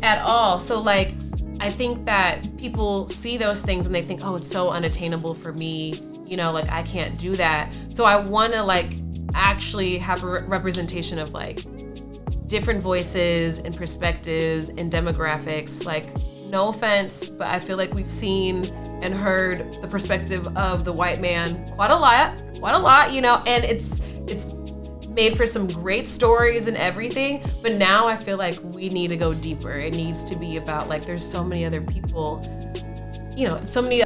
at all. So like, I think that people see those things and they think, oh, it's so unattainable for me. You know, like I can't do that. So I want to like actually have a representation of like different voices and perspectives and demographics. Like, no offense, but I feel like we've seen and heard the perspective of the white man quite a lot, you know, and it's made for some great stories and everything, but now I feel like we need to go deeper. It needs to be about like, there's so many other people, you know, so many.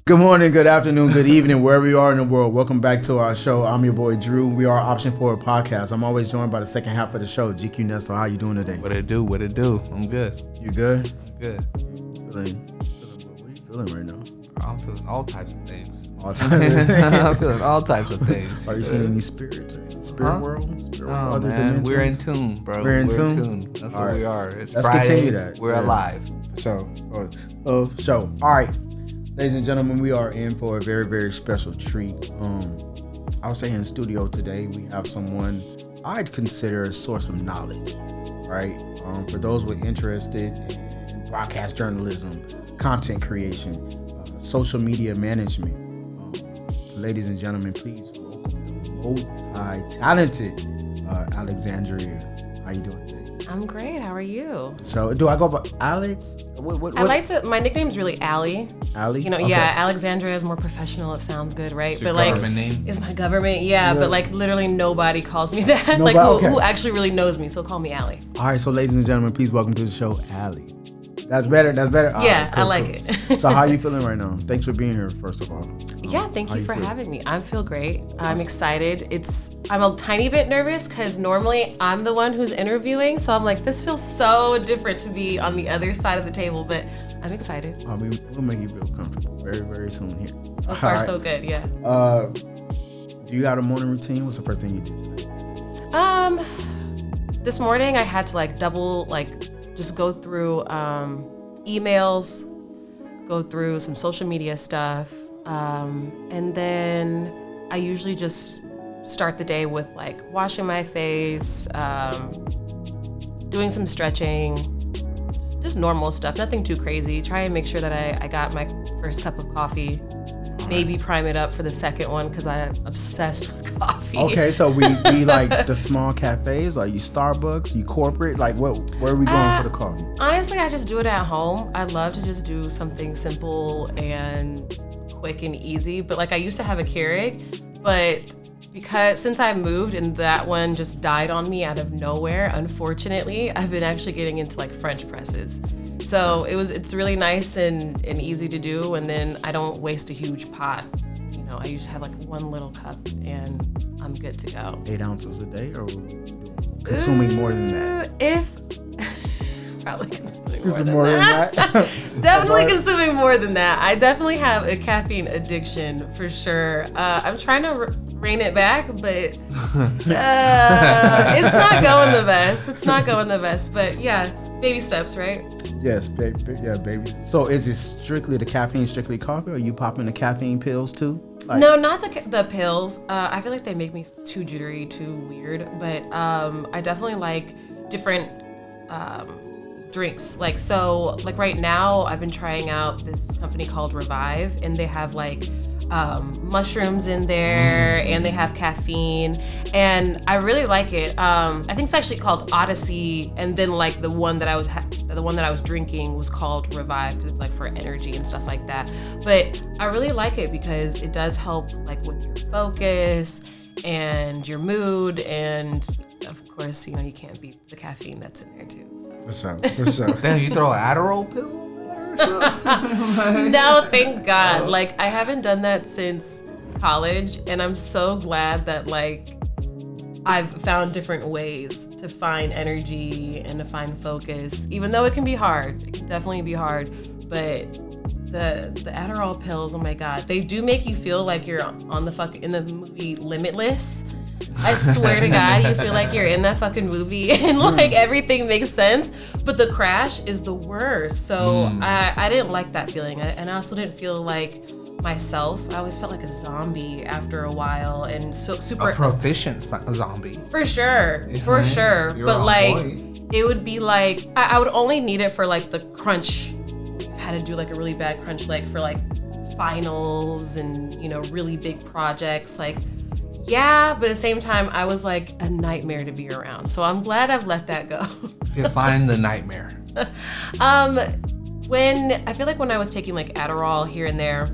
Good morning, good afternoon, good evening, wherever you are in the world. Welcome back to our show. I'm your boy Drew. We are Option Forward Podcast. I'm always joined by the second half of the show, GQ Nestor. How you doing today? What it do? I'm good. You good? I'm good. What are you feeling right now? I'm feeling all types of things. All types of things? I'm feeling all types of things. Are you seeing any spirit world? Other man. dimensions? We're in tune, bro. We're in tune? That's all what right. we are. It's Let's Friday. continue that. We're alive. Show. All right. Ladies and gentlemen, we are in for a very, very special treat. I'll say in studio today, we have someone I'd consider a source of knowledge, right? For those who are interested in broadcast journalism, content creation, social media management. Ladies and gentlemen, please welcome the multi-talented Alexandria. How you doing today? I'm great. How are you? So, do I go by Alex? What? I like to. My nickname's really Allie. Allie? You know, Okay. yeah. Alexandria is more professional. It sounds good, right? It's your but like, government name? it's my government. Yeah, but like, literally nobody calls me that. Nobody? Like, Okay. who actually really knows me? So call me Allie. All right, so ladies and gentlemen, please welcome to the show, Allie. That's better. All Yeah, right, cool, I like cool. it. So how are you feeling right now? Thanks for being here, first of all. Yeah, thank how you for feel? having me. I feel great. I'm excited. I'm a tiny bit nervous because normally I'm the one who's interviewing. So I'm like, this feels so different to be on the other side of the table, but I'm excited. I mean, we'll make you feel comfortable very, very soon here. So far, right. so good, yeah. Do you got a morning routine? What's the first thing you did today? This morning I had to just go through emails, go through some social media stuff, and then I usually just start the day with like washing my face, doing some stretching, just normal stuff, nothing too crazy. Try and make sure that I got my first cup of coffee, maybe prime it up for the second one because I'm obsessed with coffee. Okay, so we like the small cafes, like you Starbucks, you corporate, like where are we going for the coffee? Honestly, I just do it at home. I love to just do something simple and quick and easy. But like I used to have a Keurig, but since I moved and that one just died on me out of nowhere, unfortunately, I've been actually getting into like French presses. So it's really nice and easy to do, and then I don't waste a huge pot. You know, I used to have like one little cup and I'm good to go. 8 ounces a day, or consuming more than that? Probably consuming More than that? Definitely consuming more than that. I definitely have a caffeine addiction for sure. I'm trying to rein it back, but it's not going the best. But yeah, baby steps, right? Yes, baby. So is it strictly the caffeine, strictly coffee, or are you popping the caffeine pills too? Like, no, not the pills. I feel like they make me too jittery, too weird. But I definitely like different drinks. Like right now, I've been trying out this company called Revive, and they have like mushrooms in there, and they have caffeine, and I really like it. I think it's actually called Odyssey, and then like the one that I was drinking was called Revive because it's like for energy and stuff like that. But I really like it because it does help like with your focus and your mood, and of course, you know, you can't beat the caffeine that's in there too. So. For sure. Damn, you throw an Adderall pill? No, thank God. Like, I haven't done that since college, and I'm so glad that like I've found different ways to find energy and to find focus, even though it can be hard. It can definitely be hard, but the Adderall pills, oh my God, they do make you feel like you're on in the movie Limitless. I swear to God, you feel like you're in that fucking movie and like everything makes sense, but the crash is the worst. So I didn't like that feeling, and I also didn't feel like myself. I always felt like a zombie after a while, and so super a proficient zombie. For sure, You're but on like point. it would be like I would only need it for like the crunch. I had to do like a really bad crunch, like for like finals and really big projects, like. Yeah, but at the same time, I was like a nightmare to be around. So I'm glad I've let that go. Define the nightmare. When I feel like when I was taking like Adderall here and there,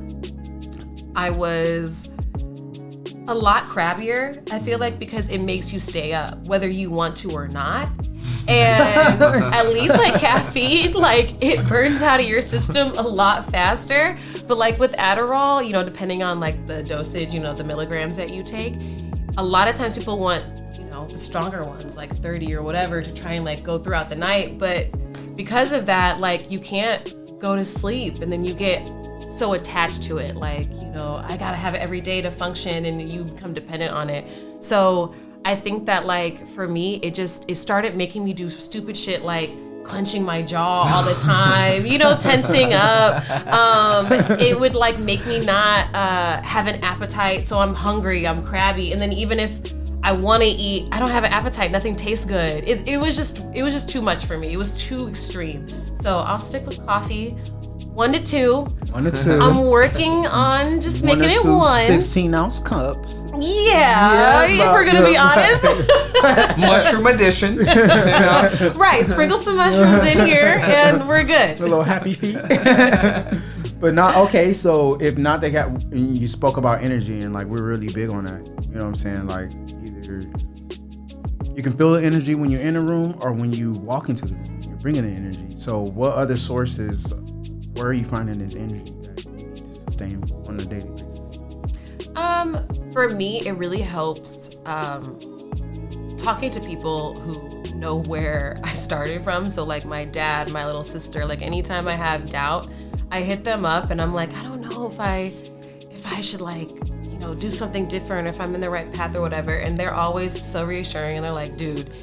I was a lot crabbier. I feel like because it makes you stay up, whether you want to or not. And at least like caffeine, like it burns out of your system a lot faster. But like with Adderall, depending on like the dosage, the milligrams that you take, a lot of times people want, the stronger ones, like 30 or whatever, to try and like go throughout the night. But because of that, like you can't go to sleep, and then you get so attached to it. Like, I gotta have it every day to function, and you become dependent on it. So I think that like for me, it started making me do stupid shit like clenching my jaw all the time, tensing up. It would like make me not have an appetite. So I'm hungry, I'm crabby. And then even if I want to eat, I don't have an appetite, nothing tastes good. It was just too much for me. It was too extreme. So I'll stick with coffee. 1 to 2. 1 to 2. I'm working on just making it 1. 16-ounce cups. Yeah, if we're gonna be honest. Mushroom addition. Right, sprinkle some mushrooms in here and we're good. A little happy feet. But not okay. So if not, you spoke about energy, and like we're really big on that. You know what I'm saying? Like either you can feel the energy when you're in a room, or when you walk into the room, you're bringing the energy. So what other sources? Where are you finding this energy that you need to sustain on a daily basis? For me, it really helps talking to people who know where I started from. So like my dad, my little sister, like anytime I have doubt, I hit them up and I'm like, I don't know if I should like, do something different, if I'm in the right path or whatever. And they're always so reassuring, and they're like, dude,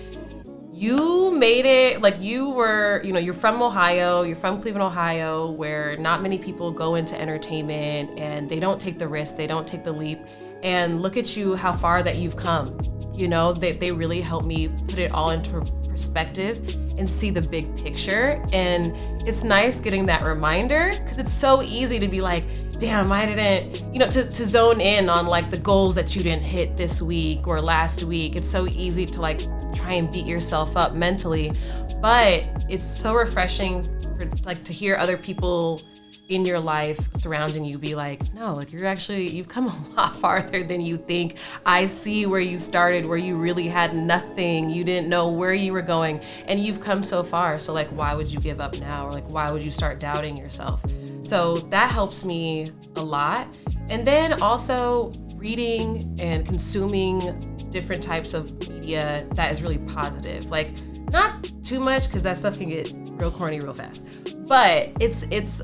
you made it. Like you were, you're from Ohio, you're from Cleveland, Ohio, where not many people go into entertainment and they don't take the risk, they don't take the leap. And look at you, how far that you've come. They really help me put it all into perspective and see the big picture. And it's nice getting that reminder, because it's so easy to be like, damn, I didn't, to zone in on like the goals that you didn't hit this week or last week. It's so easy to like try and beat yourself up mentally, but it's so refreshing for like to hear other people in your life surrounding you be like, no, like you've come a lot farther than you think. I see where you started, where you really had nothing, you didn't know where you were going, and you've come so far. So like, why would you give up now? Or like, why would you start doubting yourself? So that helps me a lot. And then also reading and consuming different types of media that is really positive. Like not too much, because that stuff can get real corny real fast. But it's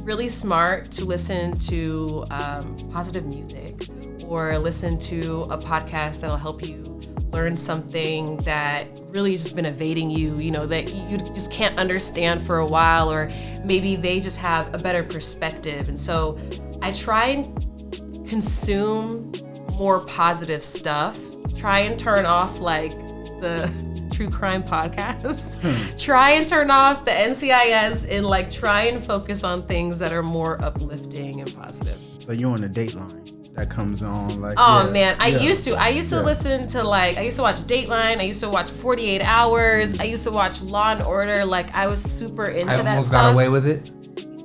really smart to listen to positive music, or listen to a podcast that'll help you learn something that really just been evading you, that you just can't understand for a while, or maybe they just have a better perspective. And so I try and consume more positive stuff. Try and turn off like the true crime podcasts. Try and turn off the NCIS and like try and focus on things that are more uplifting and positive. So you're on the Dateline that comes on like. Oh man, I used to listen to like, I used to watch Dateline. I used to watch 48 Hours. I used to watch Law and Order. Like I was super into that stuff. I almost got away with it.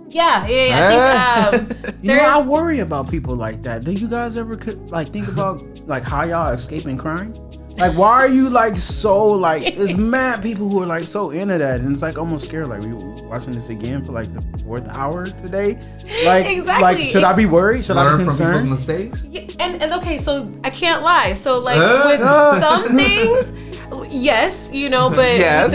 Yeah. I think I worry about people like that. Do you guys ever like think about like how y'all escaping crime? Like, why are you like so like? It's mad people who are like so into that, and it's like almost scared. Like, we watching this again for like the 4th hour today. Like, Exactly. Like, should I be worried? Should I Learn be from concerned? people's mistakes. Yeah, and okay, so I can't lie. So like with some things, yes, you know, but Yes.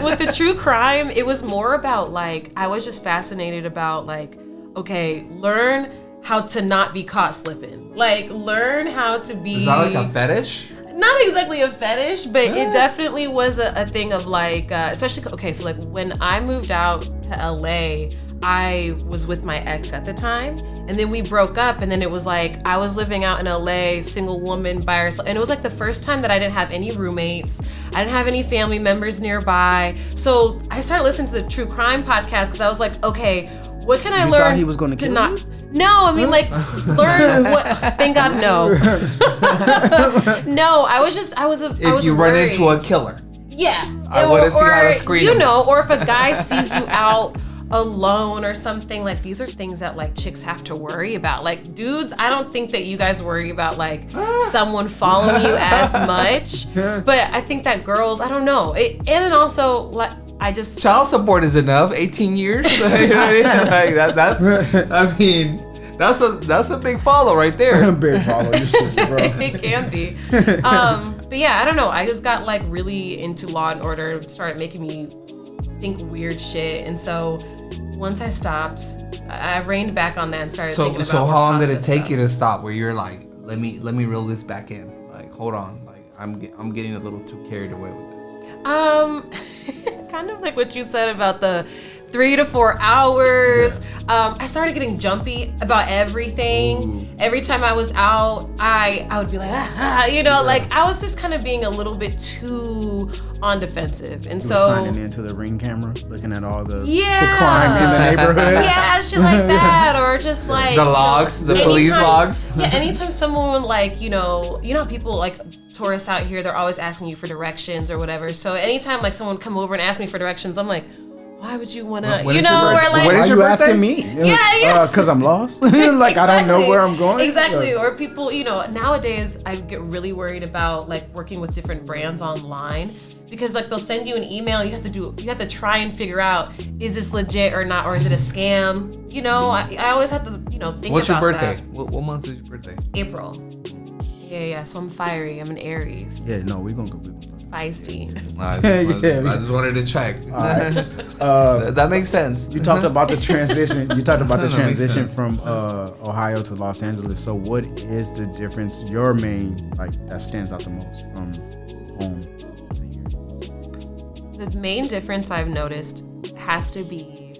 with the true crime, it was more about like I was just fascinated about like, okay, learn how to not be caught slipping. Like learn how to be. Is that like a fetish? Not exactly a fetish, but it definitely was a thing of like, especially, okay, so like when I moved out to LA, I was with my ex at the time, and then we broke up, and then it was like, I was living out in LA, single woman by herself, and it was like the first time that I didn't have any roommates, I didn't have any family members nearby, so I started listening to the true crime podcast, because I was like, okay, what can I You learn thought he was gonna kill not... you? No, I mean like learn what. Thank God, no. No, I was If you run into a killer. yeah, I wanna see how to screen you them. know, or if a guy sees you out alone or something, like these are things that like chicks have to worry about. Like dudes, I don't think that you guys worry about like someone following you as much, but I think that girls, I don't know, and then also like. I just Child support is enough. 18 years. You know what I mean? Like I mean, that's a big follow right there. Big follow, you're stupid, bro. it can be. But yeah, I don't know. I just got like really into Law and Order, started making me think weird shit. And so once I stopped, I reined back on that and started thinking about So how long did it take stuff. you to stop where you're like, let me reel this back in? Like, hold on. Like I'm getting a little too carried away with this. Kind of like what you said about the 3 to 4 hours. I started getting jumpy about everything. Ooh. Every time I was out, I would be like, you know, like I was just kind of being a little bit too on defensive. And You so were signing into the Ring camera, looking at all the Yeah. crime in the neighborhood. yeah, shit like that, or just like The logs, the police logs. Yeah, anytime someone like you know how people like tourists out here, they're always asking you for directions or whatever. So anytime like someone come over and ask me for directions, I'm like, why would you wanna, When you is your know, birthday? or like, When Why is are your you birthday? asking me? Yeah. Because I'm lost. Like I don't know where I'm going. Exactly. Like, Or people, you know, nowadays I get really worried about like working with different brands online because like they'll send you an email. You have to try and figure out, is this legit or not, or is it a scam? You know, I always have to, you know, think What's your about birthday? that. What month is your birthday? April. Yeah. So I'm fiery. I'm an Aries. yeah, no, we're gonna go. Feisty. I just wanted to check. That makes sense. You talked about the transition. You talked about the That makes transition sense. from Ohio to Los Angeles. So, what is the difference? Your main that stands out the most from home to here? The main difference I've noticed has to be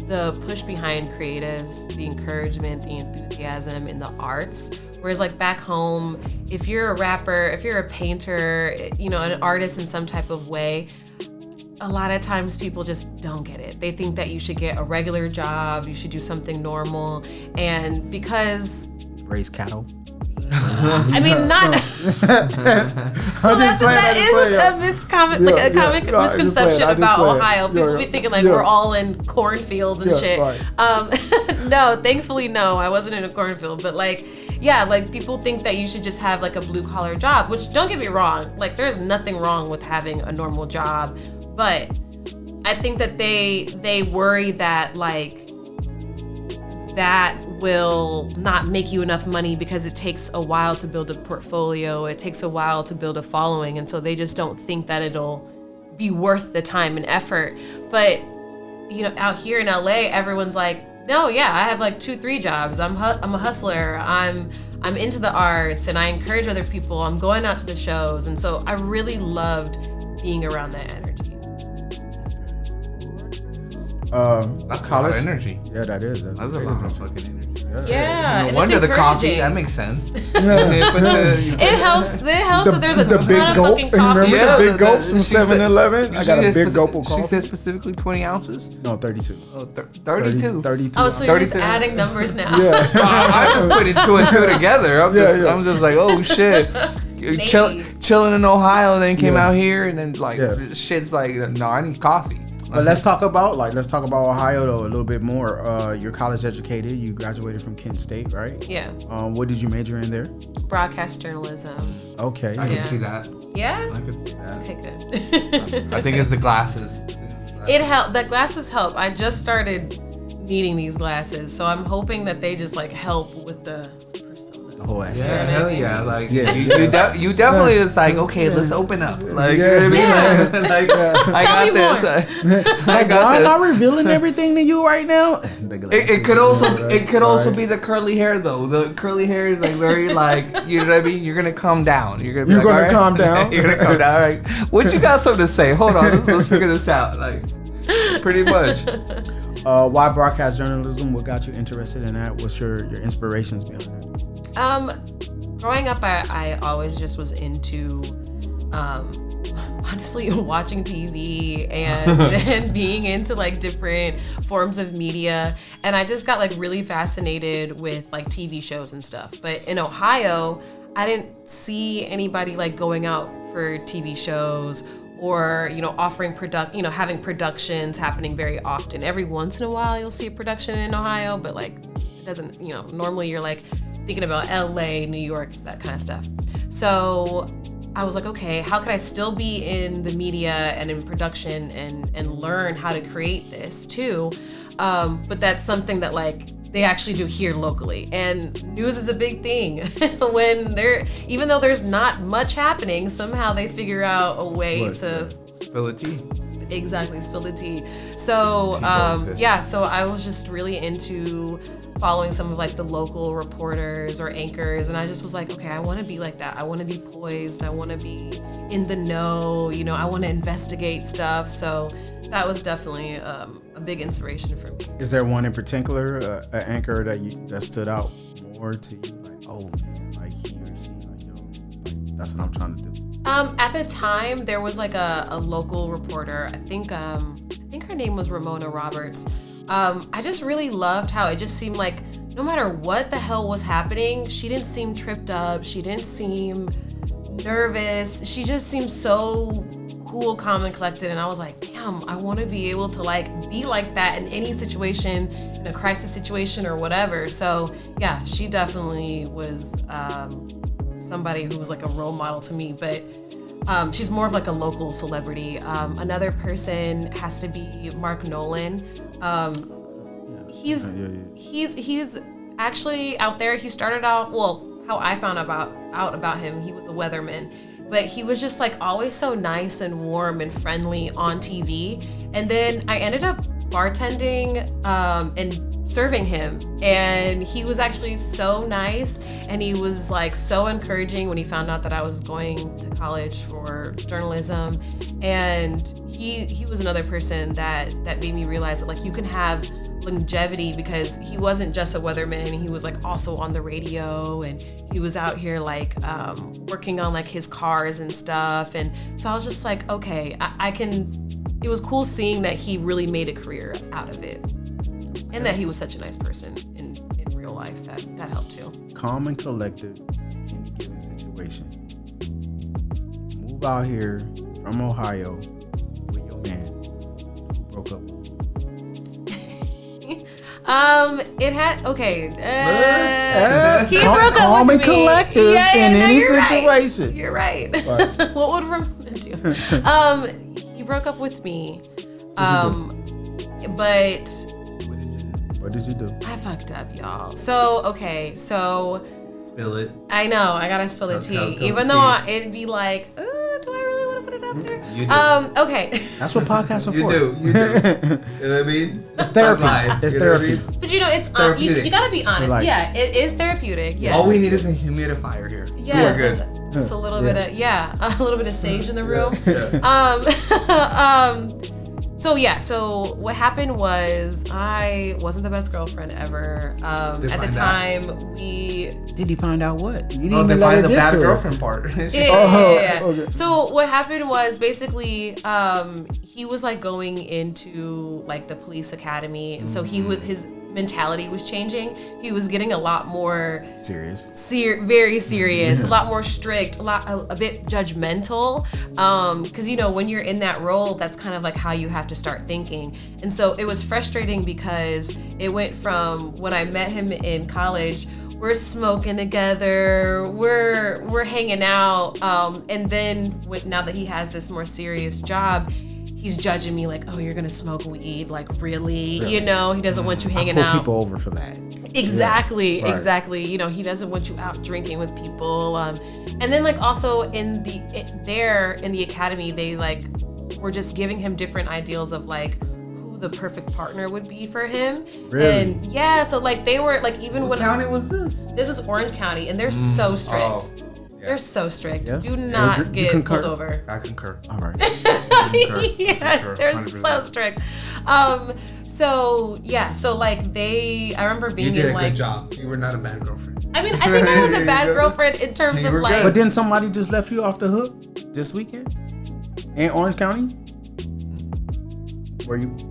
the push behind creatives, the encouragement, the enthusiasm in the arts. Whereas like back home, if you're a rapper, if you're a painter, you know, an artist in some type of way, a lot of times people just don't get it. They think that you should get a regular job, you should do something normal. And because Raise cattle. I mean, not. So that is a misconception about Ohio. People be thinking like we're all in cornfields and shit. Right. No, thankfully no, I wasn't in a cornfield. But like, yeah, like people think that you should just have like a blue collar job. Which don't get me wrong, like there's nothing wrong with having a normal job, but I think that they worry that like that will not make you enough money because it takes a while to build a portfolio, it takes a while to build a following, and so they just don't think that it'll be worth the time and effort. But you know, out here in LA, everyone's like, no, yeah, I have like 2-3 jobs. I'm a hustler. I'm into the arts, and I encourage other people. I'm going out to the shows, and so I really loved being around that energy. That's a lot of energy. Yeah, that is. That's a lot of fucking energy. Yeah, No and wonder it's the coffee. encouraging. That makes sense. It helps. It helps that there's a ton of fucking coffee. Remember Yeah, the big gulps from she said- 7-Eleven? I got a big gulp of coffee. She said specifically 20 ounces. No, 32. Oh, 32. 32. Oh, so you're just 32. adding numbers now. Yeah. I just put it 2 and 2 together. Yeah. I'm just like, oh shit. Chilling in Ohio, then came Yeah. out here, and then like shit's like, no, I need coffee. But let's talk about Ohio though a little bit more. You're college educated. You graduated from Kent State, right? Yeah. What did you major in there? Broadcast journalism. Okay. I can see that. Yeah? I can see that. Okay, good. I think it's the glasses. It helped. The glasses help. I just started needing these glasses, so I'm hoping that they just like help with the persona. The whole ass. Yeah, hell yeah. Like, you definitely is like, okay, let's open up. Like, you know what I mean? Yeah. Like, I Tell got me this. Like, why am I revealing everything to you right now? It could also be the curly hair though. The curly hair is like very like, you know what I mean? You're gonna calm down. You're gonna You're like, gonna all right? calm down. You're gonna calm down. All right. What you got something to say? Hold on. Let's figure this out. Like, pretty much. Why broadcast journalism? What got you interested in that? What's your inspirations behind that? Growing up, I always just was into, honestly, watching TV and being into like different forms of media. And I just got like really fascinated with like TV shows and stuff. But in Ohio, I didn't see anybody like going out for TV shows or, offering having productions happening very often. Every once in a while you'll see a production in Ohio, but like it doesn't, normally you're like thinking about LA, New York, that kind of stuff. So I was like, okay, how can I still be in the media and in production and learn how to create this too? But that's something that like they actually do here locally. And news is a big thing. Even though there's not much happening, somehow they figure out a way to spill the tea. Exactly, spill the tea. So so I was just really into following some of like the local reporters or anchors, and I just was like, okay, I want to be like that. I want to be poised. I want to be in the know. I want to investigate stuff. So that was definitely a big inspiration for me. Is there one in particular, an anchor that stood out more to you? Like, oh man, like he or she, like yo, that's what I'm trying to do. At the time, there was like a local reporter. I think her name was Ramona Roberts. I just really loved how it just seemed like no matter what the hell was happening, she didn't seem tripped up. She didn't seem nervous. She just seemed so cool, calm, and collected. And I was like, damn, I want to be able to like be like that in any situation, in a crisis situation or whatever. So yeah, she definitely was somebody who was like a role model to me. But she's more of like a local celebrity. Another person has to be Mark Nolan. He's actually out there. He started out, how I found out about him, he was a weatherman, but he was just like always so nice and warm and friendly on TV. And then I ended up bartending and serving him, and he was actually so nice, and he was like so encouraging when he found out that I was going to college for journalism. And he was another person that made me realize that like you can have longevity, because he wasn't just a weatherman, he was like also on the radio, and he was out here like working on like his cars and stuff. And so I was just like, okay, I can. It was cool seeing that he really made a career out of it, and that he was such a nice person in real life. That helped too. Calm and collected in any given situation. Move out here from Ohio with your man who broke up. It had he broke up calm with and me. collected in any situation. Right. You're right. What would Ramona do? He broke up with me. But what did you do? I fucked up, y'all. So spill it. I know, I gotta spill the tea. Tell Even the though tea. it'd be like, do I really want to put it out there? You do. Okay. That's what podcasts are for. You do. You know what I mean? It's therapy. It's therapy. But it's therapeutic. You gotta be honest. Like, yeah, it is therapeutic. Yes. All we need is a humidifier here. Yeah, we're good. Just a little bit of a little bit of sage in the room. Yeah. So what happened was I wasn't the best girlfriend ever. At the time, Did he find out what? You didn't Oh, even they let her find the get bad to girlfriend part. Yeah. Okay. So what happened was basically he was like going into like the police academy, and so his mentality was changing. He was getting a lot more serious, very serious, a lot more strict, a bit judgmental. Because when you're in that role, that's kind of like how you have to start thinking. And so it was frustrating because it went from when I met him in college, we're smoking together, we're hanging out, and then now that he has this more serious job, he's judging me like, oh, you're gonna smoke weed, like really? You know, he doesn't want you hanging out. People over for that. Exactly, yeah. Exactly. You know, he doesn't want you out drinking with people. And then like also in the academy, they like were just giving him different ideals of like who the perfect partner would be for him. Really? And yeah, so like they were like even what county was this? This was Orange County, and they're so strict. Oh. Yeah. They're so strict. Yeah. Do not get pulled over. I concur. All right. Yes, they're 100%. So strict. So yeah, so like I remember being in like. You did a like, good job. You were not a bad girlfriend. I mean, I think I was a bad girlfriend in terms of like. But then somebody just left you off the hook this weekend in Orange County.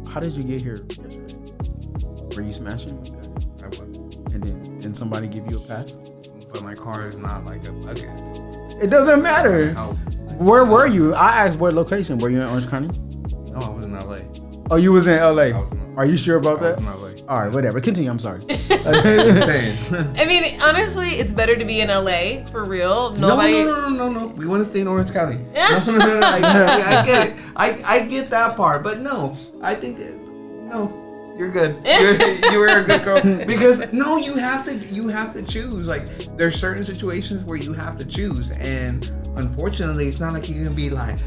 How did you get here yesterday? Were you smashing? I was. And then somebody give you a pass? But my car is not like a bucket. It doesn't matter. Where were you? I asked what location. Were you in Orange County? No, I was in LA. Oh, you was in LA? I was in LA. Are you sure about that? I was in LA. All right, whatever. Continue. I'm sorry. I mean, honestly, it's better to be in LA for real. Nobody. No. We want to stay in Orange County. No. I get it. I get that part, but no. I think no. You're good. You were a good girl because no, you have to choose. Like there's certain situations where you have to choose, and unfortunately, it's not like you're gonna be like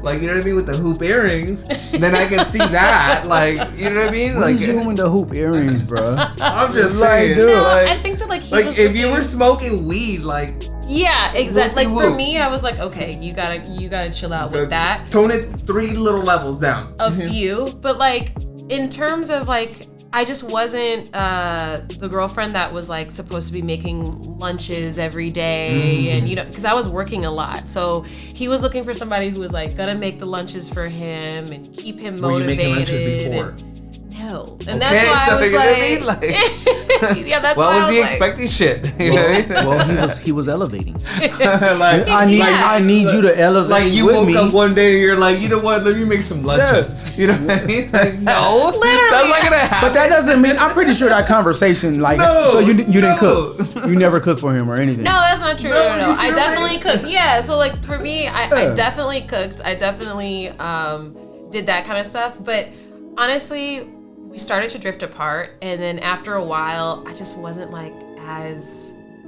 like you know what I mean with the hoop earrings. Then I can see that, like you know what I mean. What is you with the hoop earrings, bro? I'm just saying, dude. No, like, I think that like if you were smoking weed, like. Yeah, exactly. Like for me, I was like, okay, you gotta chill out with that. Tone it 3 little levels down. A few, but like. In terms of like, I just wasn't the girlfriend that was like supposed to be making lunches every day, and you know, because I was working a lot. So he was looking for somebody who was like gonna make the lunches for him and keep him motivated. Were you making lunches before? No, and that's why I was like, yeah, that's why I was expecting shit. You know? Well, he was elevating. Like I need you to elevate. Like you woke up one day and you're like, you know what? Let me make some lunches. Yes. You know what I mean? Like, no, literally, that's not gonna happen. But that doesn't mean. I'm pretty sure that conversation, like, so you didn't cook. You never cooked for him or anything. No, that's not true. No. I definitely cooked. Yeah. So like for me, I definitely cooked. I definitely did that kind of stuff. But honestly, we started to drift apart, and then after a while, I just wasn't like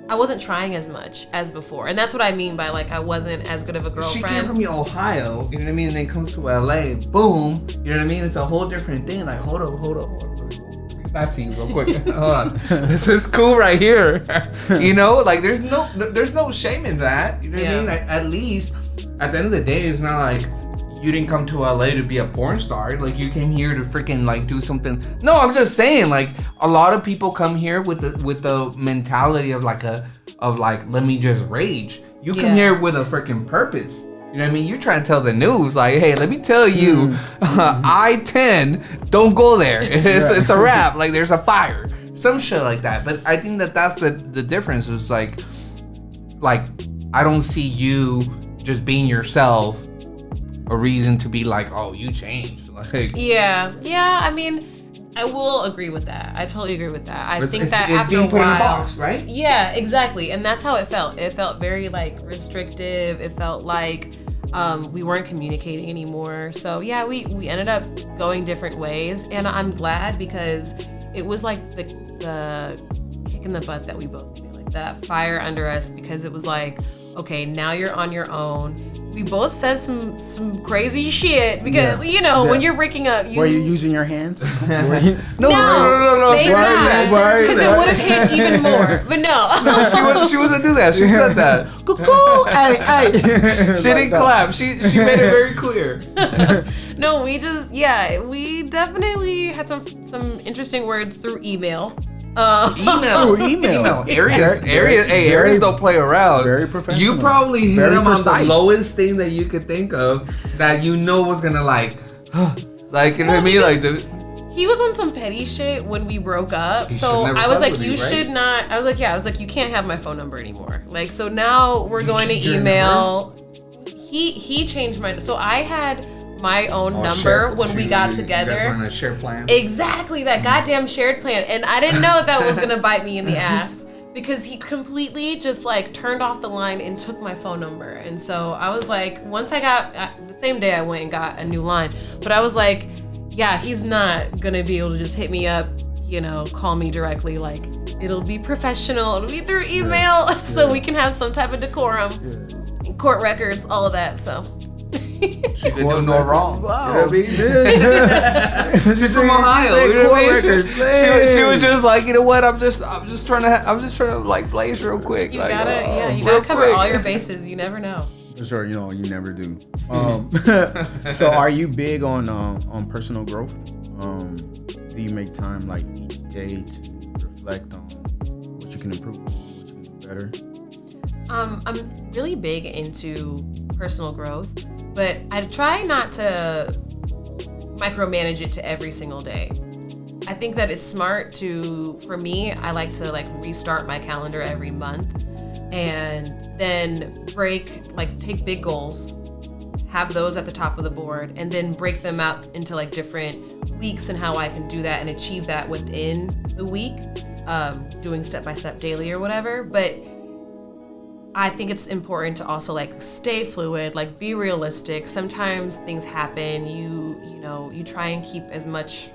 I wasn't trying as much as before, and that's what I mean by like I wasn't as good of a girlfriend. She came from Ohio, you know what I mean, and then comes to LA, boom, you know what I mean? It's a whole different thing. Like, hold up. Back to you real quick. Hold on. This is cool right here. You know, like there's no shame in that. You know what I mean? Like, at least at the end of the day, it's not like you didn't come to LA to be a porn star. Like you came here to freaking like do something. No, I'm just saying, like a lot of people come here with the mentality of like let me just rage. You come here with a freaking purpose. You know what I mean? You're trying to tell the news, like, hey, let me tell you, I-10, don't go there. It's a wrap. Like there's a fire, some shit like that. But I think that's the difference. Is like I don't see you just being yourself a reason to be like, oh, you changed. Like, yeah. I mean, I will agree with that. I totally agree with that. I think that it's after being a put while, in a box, right? Yeah, exactly. And that's how it felt. It felt very like restrictive. It felt like we weren't communicating anymore. So yeah, we ended up going different ways, and I'm glad because it was like the kick in the butt that we both needed, like that fire under us, because it was like, okay, now you're on your own. We both said some crazy shit because when you're breaking up, were you using your hands? No. Because it would have hit even more. But no, she wasn't do that. She said that. Hey. She didn't clap. She made it very clear. No, we definitely had some interesting words through email. Email. Aries don't play around. Very professional. You probably hit him on the lowest thing that you could think of that you know was gonna like you know what I mean? Like he was on some petty shit when we broke up. So I was like, you should not. I was like, you can't have my phone number anymore. Like, so now we're going to email. He changed my. So I had my own number shared- when we got together. You guys were on a shared plan. Exactly, that goddamn shared plan. And I didn't know that was gonna bite me in the ass because he completely just like turned off the line and took my phone number. And so I was like, once I got, the same day I went and got a new line, but I was like, yeah, he's not gonna be able to just hit me up, call me directly. Like, it'll be professional, it'll be through email, so we can have some type of decorum, and court records, all of that, so. She didn't do no wrong. Wow. You know what I mean? She's from Ohio. You know what I mean? She was just like, you know what? I'm just trying to like blaze real quick. You like, gotta cover all your bases. You never know. For sure, you never do. So are you big on personal growth? Do you make time like each day to reflect on what you can improve on, what you can do better? I'm really big into personal growth, but I try not to micromanage it to every single day. I think that it's smart for me, I like to like restart my calendar every month and then take big goals, have those at the top of the board, and then break them up into like different weeks and how I can do that and achieve that within the week, doing step-by-step daily or whatever. But I think it's important to also like stay fluid, like be realistic. Sometimes things happen. You try and keep as much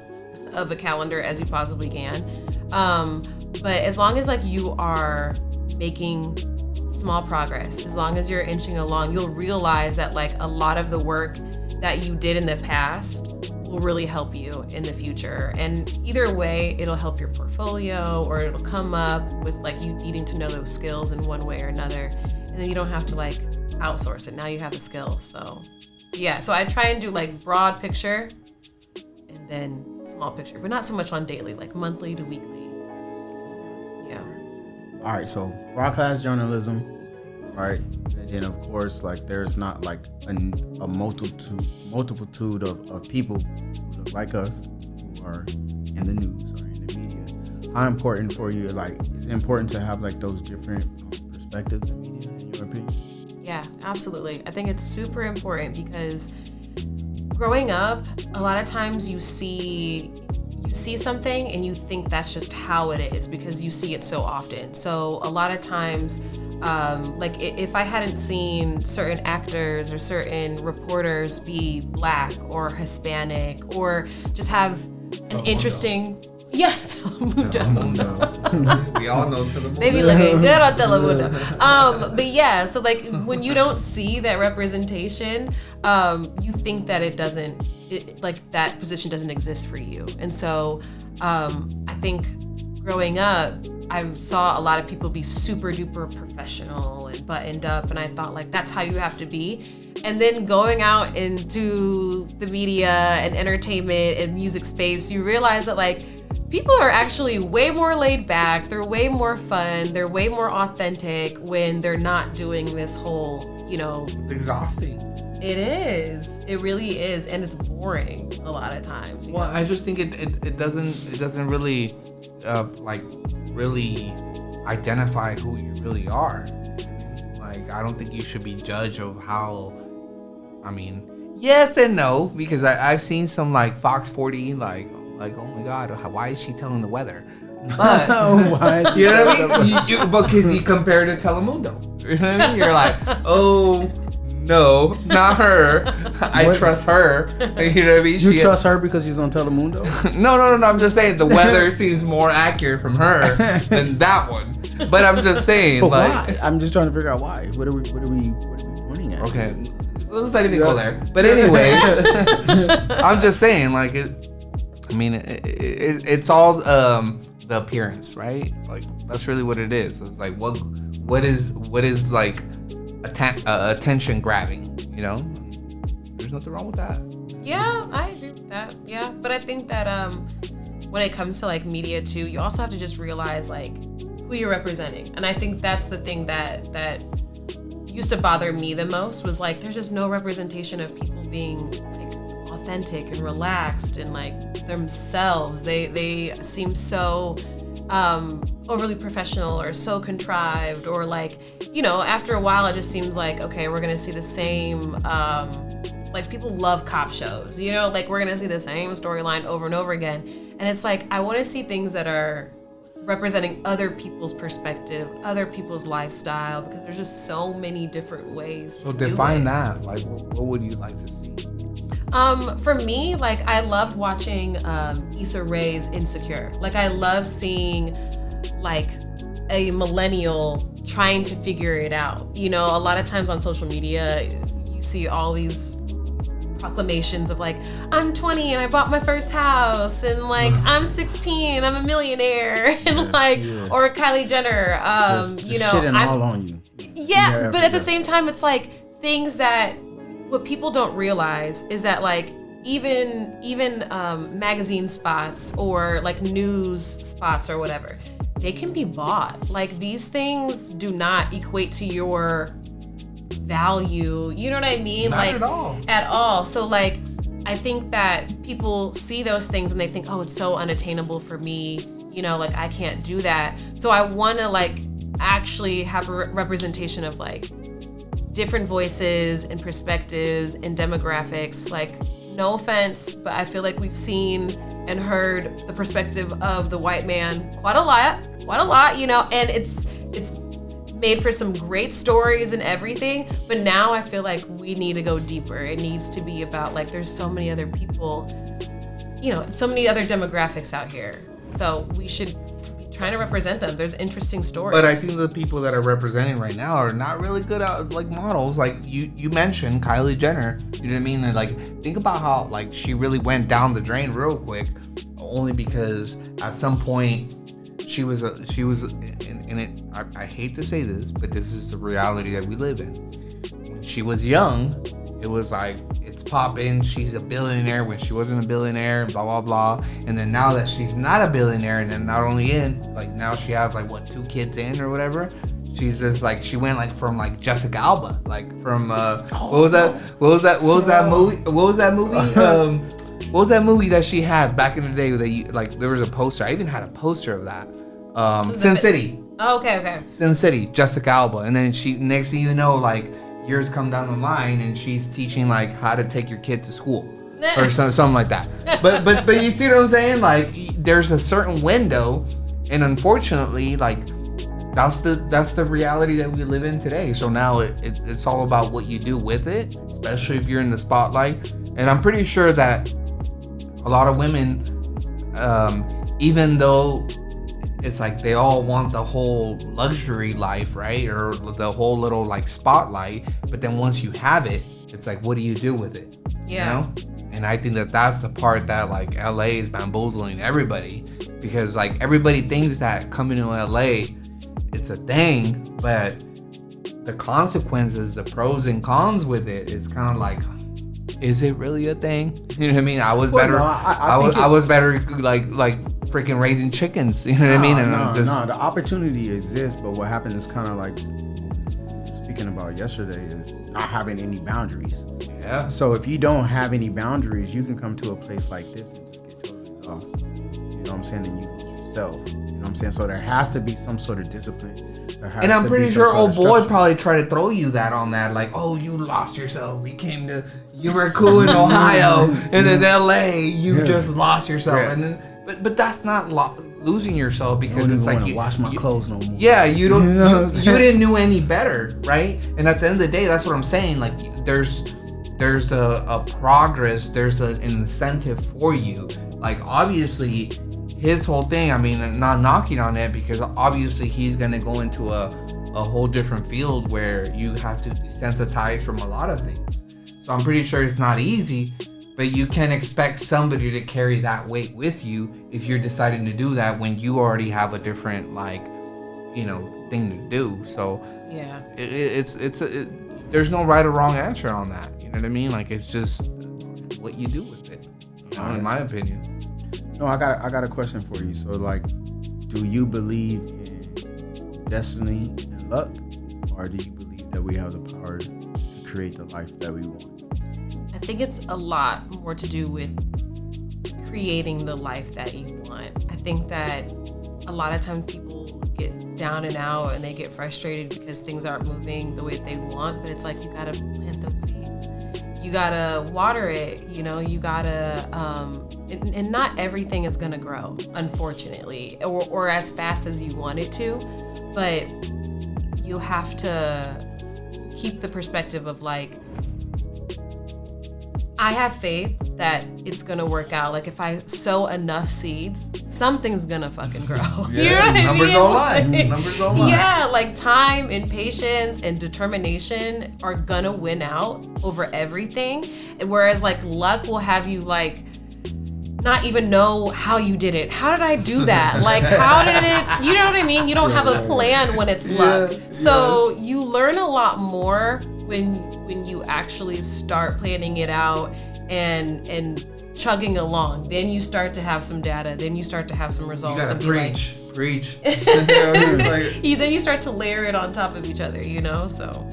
of a calendar as you possibly can. But as long as like you are making small progress, as long as you're inching along, you'll realize that like a lot of the work that you did in the past will really help you in the future. And either way, it'll help your portfolio, or it'll come up with like you needing to know those skills in one way or another. And then you don't have to like outsource it. Now you have the skills. So yeah, so I try and do like broad picture and then small picture, but not so much on daily, like monthly to weekly. Yeah. All right, so broadcast journalism, right? And then of course, like there's not like a multitude of people who look like us who are in the news or in the media. How important for you? Like, is it important to have like those different perspectives in media, in your opinion? Yeah, absolutely. I think it's super important because growing up, a lot of times you see something and you think that's just how it is because you see it so often. So a lot of times, like if I hadn't seen certain actors or certain reporters be Black or Hispanic or just have an interesting... Yeah, Telemundo. We all know Telemundo. They be looking good on Telemundo. But yeah, so like when you don't see that representation, you think that like that position doesn't exist for you. And so I think growing up, I saw a lot of people be super duper professional and buttoned up, and I thought like that's how you have to be. And then going out into the media and entertainment and music space, you realize that like people are actually way more laid back, they're way more fun, they're way more authentic when they're not doing this whole, It's exhausting. It is. It really is, and it's boring a lot of times. Well, I just think it doesn't really really identify who you really are. Like, I don't think you should be judged of how. I mean, yes and no, because I've seen some like Fox 40 like oh my God, why is she telling the weather? But Why is she you know telling what I mean? Because you compare it to Telemundo. You know what I mean? You're like, oh no, not her. I trust her. You know what I mean? You trust her because she's on Telemundo? No. I'm just saying the weather seems more accurate from her than that one. But I'm just saying, But like, why? I'm just trying to figure out why. What are we pointing at? okay, let's not even go there. But anyways, I'm just saying, like, it's all the appearance, right? Like, that's really what it is. It's like what is like attention grabbing, There's nothing wrong with that. Yeah, I agree with that. Yeah, but I think that when it comes to like media too, you also have to just realize like who you're representing. And I think that's the thing that used to bother me the most was like there's just no representation of people being like authentic and relaxed and like themselves. They seem so overly professional or so contrived, or like, after a while it just seems like, okay, we're gonna see the same like people love cop shows, you know, like we're gonna see the same storyline over and over again. And it's like, I want to see things that are representing other people's perspective, other people's lifestyle, because there's just so many different ways So to do define it. that. Like, what would you like to see? For me, like I loved watching Issa Rae's Insecure. Like I love seeing like a millennial trying to figure it out. You know, a lot of times on social media, you see all these proclamations of like, I'm 20 and I bought my first house, and like I'm 16, I'm a millionaire, and or Kylie Jenner, Just you know, shitting all on you. yeah, but at the same time, it's like things that what people don't realize is that like even magazine spots or like news spots or whatever, they can be bought. Like these things do not equate to your value. You know what I mean? Not like at all. At all. So like I think that people see those things and they think, oh, it's so unattainable for me. You know, like I can't do that. So I want to like actually have a representation of like different voices and perspectives and demographics. Like, no offense, but I feel like we've seen and heard the perspective of the white man quite a lot, you know, and it's made for some great stories and everything, but now I feel like we need to go deeper. It needs to be about like, there's so many other people, you know, so many other demographics out here. So we should be trying to represent them. There's interesting stories. But I think the people that are representing right now are not really good at like models. Like you mentioned Kylie Jenner, you know what I mean? And like think about how like she really went down the drain real quick, only because at some point she was in it. I hate to say this, but this is the reality that we live in. When she was young, it was like it's popping. She's a billionaire when she wasn't a billionaire, and blah blah blah. And then now that she's not a billionaire, and then not only in, like now she has like what 2 kids in or whatever. She's just like she went like from like Jessica Alba, like from what was that movie? What was that movie that she had back in the day that you, like there was a poster. I even had a poster of that. Sin City. Oh, okay. Sin City, Jessica Alba. And then she, next thing you know, like years come down the line and she's teaching like how to take your kid to school or something like that. But you see what I'm saying? Like there's a certain window, and unfortunately, like that's the reality that we live in today. So now it's all about what you do with it, especially if you're in the spotlight. And I'm pretty sure that a lot of women, even though it's like they all want the whole luxury life, right? Or the whole little like spotlight. But then once you have it, it's like, what do you do with it? Yeah. You know? And I think that that's the part that like LA is bamboozling everybody, because like everybody thinks that coming to LA, it's a thing, but the consequences, the pros and cons with it is kind of like, is it really a thing? You know what I mean? I was better. I was better like freaking raising chickens. You know what I mean? And the opportunity exists, but what happened is kind of like speaking about yesterday is not having any boundaries. Yeah. So if you don't have any boundaries, you can come to a place like this and just get totally lost. You know what I'm saying? And you lose yourself. You know what I'm saying? So there has to be some sort of discipline. And I'm pretty sure old boy probably tried to throw you that on that, like, oh, you lost yourself. You were cool in Ohio, and in LA, you just lost yourself. Yeah. And then, but that's not losing yourself, because it's like you wash my clothes no more. Yeah, you don't. You didn't know any better, right? And at the end of the day, that's what I'm saying. Like, there's a progress. There's an incentive for you. Like, obviously, his whole thing, I mean, not knocking on it, because obviously he's going to go into a whole different field where you have to desensitize from a lot of things. So I'm pretty sure it's not easy, but you can't expect somebody to carry that weight with you if you're deciding to do that when you already have a different, like, you know, thing to do. So yeah, there's no right or wrong answer on that. You know what I mean? Like, it's just what you do with it, you know, in my opinion. No, I got a question for you. So, like, do you believe in destiny and luck, or do you believe that we have the power to create the life that we want? I think it's a lot more to do with creating the life that you want. I think that a lot of times people get down and out and they get frustrated because things aren't moving the way that they want, but it's like you gotta plant those seeds. You gotta water it, you know, you gotta, and not everything is gonna grow, unfortunately, or as fast as you want it to, but you have to keep the perspective of like, I have faith that it's gonna work out. Like if I sow enough seeds, something's gonna fucking grow. Yeah, you know what numbers I mean? don't lie. Numbers don't lie. Yeah, like time and patience and determination are gonna win out over everything. Whereas like luck will have you like not even know how you did it. How did I do that? Like how did it, you know what I mean? You don't have a plan when it's luck. So you learn a lot more when you actually start planning it out and chugging along. Then you start to have some data. Then you start to have some results. You gotta preach. Then you start to layer it on top of each other, you know? So.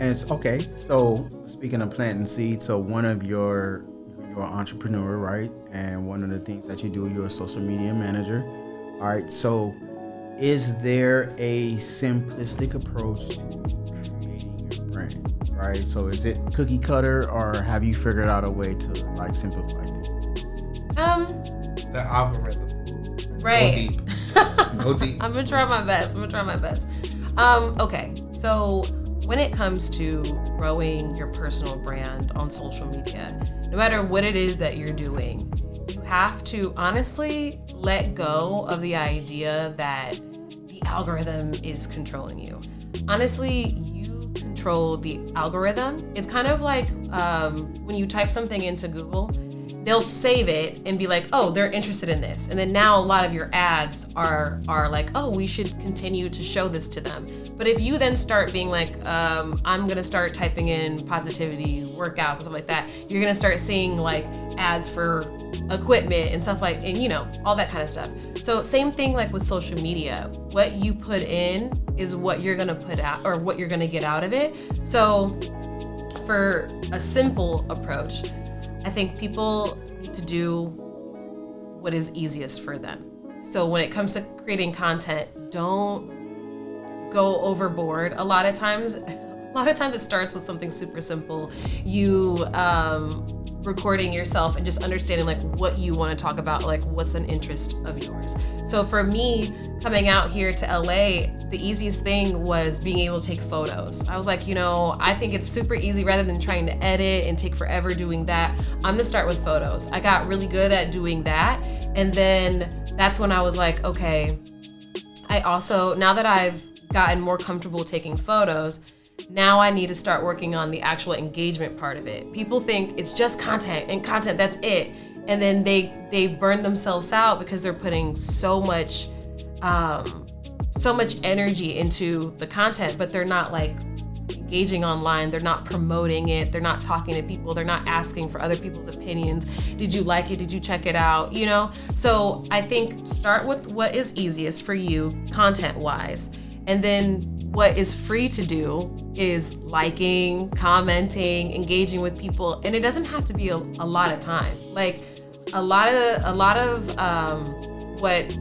And it's okay. So speaking of planting seeds, so one of you're an entrepreneur, right? And one of the things that you do, you're a social media manager. All right. So is there a simplistic approach to creating your brand? Right, so is it cookie cutter, or have you figured out a way to like simplify things? The algorithm. Right. Go deep. I'm gonna try my best. Okay, so when it comes to growing your personal brand on social media, no matter what it is that you're doing, you have to honestly let go of the idea that the algorithm is controlling you. Honestly, you control the algorithm. It's kind of like when you type something into Google, they'll save it and be like, oh, they're interested in this. And then now a lot of your ads are like, oh, we should continue to show this to them. But if you then start being like, I'm gonna start typing in positivity, workouts, and stuff like that, you're gonna start seeing like ads for equipment and stuff like, and you know, all that kind of stuff. So same thing like with social media. What you put in is what you're gonna put out, or what you're gonna get out of it. So for a simple approach, I think people need to do what is easiest for them. So when it comes to creating content, don't go overboard. A lot of times it starts with something super simple. You recording yourself and just understanding like what you want to talk about, like what's an interest of yours. So for me, coming out here to LA, the easiest thing was being able to take photos. I was like, you know, I think it's super easy rather than trying to edit and take forever doing that. I'm gonna start with photos. I got really good at doing that. And then that's when I was like, okay, I also, now that I've gotten more comfortable taking photos, now I need to start working on the actual engagement part of it. People think it's just content, that's it. And then they burn themselves out because they're putting so much energy into the content, but they're not like engaging online. They're not promoting it. They're not talking to people. They're not asking for other people's opinions. Did you like it? Did you check it out? You know? So I think start with what is easiest for you content wise. And then what is free to do is liking, commenting, engaging with people. And it doesn't have to be a lot of time. Like a lot of what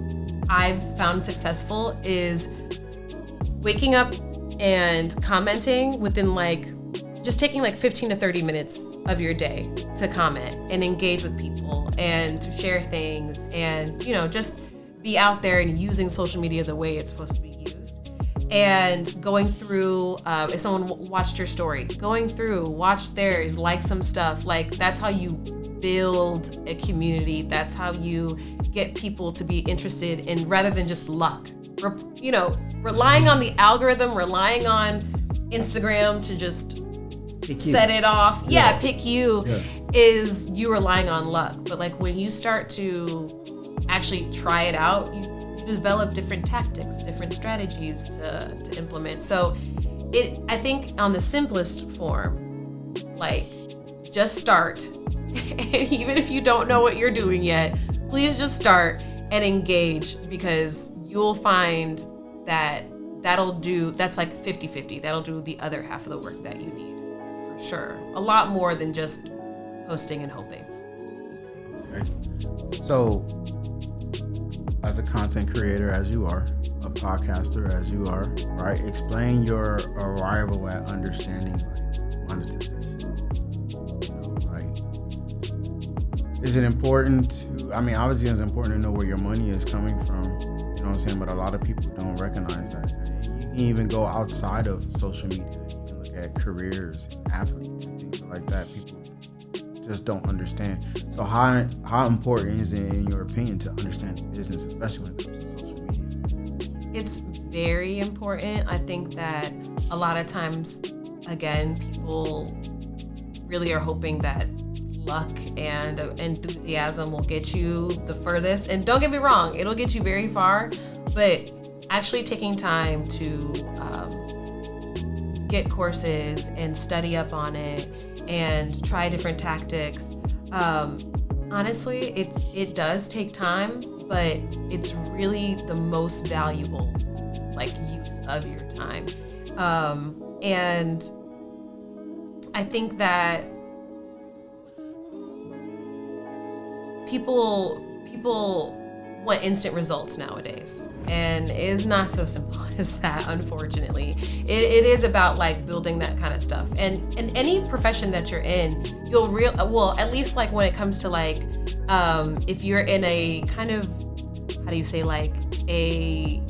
I've found successful is waking up and commenting within like, just taking like 15 to 30 minutes of your day to comment and engage with people and to share things and, you know, just be out there and using social media the way it's supposed to be used. And going through, if someone watched your story, going through, watch theirs, like some stuff, like that's how you build a community. That's how you get people to be interested in, rather than just luck. You know, relying on the algorithm, relying on Instagram to just set it off. Yeah, pick you is you relying on luck. But like when you start to actually try it out, you develop different tactics, different strategies to implement. So I think on the simplest form, like just start. And even if you don't know what you're doing yet, please just start and engage, because you'll find that that's like 50-50. That'll do the other half of the work that you need, for sure. A lot more than just posting and hoping. Okay. So, as a content creator, as you are, a podcaster, as you are, right? Explain your arrival at understanding monetization. Is it important to, I mean, obviously it's important to know where your money is coming from, you know what I'm saying? But a lot of people don't recognize that. You can even go outside of social media. You can look at careers, and athletes, and things like that. People just don't understand. So how important is it, in your opinion, to understand the business, especially when it comes to social media? It's very important. I think that a lot of times, again, people really are hoping that luck and enthusiasm will get you the furthest. And don't get me wrong, it'll get you very far, but actually taking time to get courses and study up on it and try different tactics. Honestly, it does take time, but it's really the most valuable use of your time. And I think that people want instant results nowadays, and it is not so simple as that, unfortunately. It is about building that kind of stuff, and in any profession that you're in, at least when it comes to if you're in a kind of, how do you say, a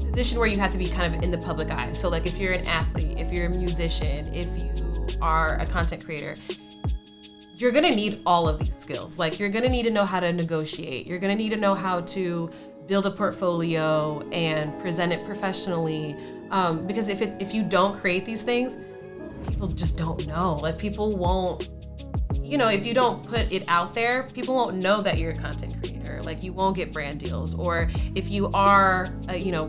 position where you have to be kind of in the public eye. So if you're an athlete, if you're a musician, if you are a content creator, you're gonna need all of these skills. You're gonna need to know how to negotiate. You're gonna need to know how to build a portfolio and present it professionally. Because if you don't create these things, people just don't know. People won't, if you don't put it out there, people won't know that you're a content creator. You won't get brand deals. Or if you are,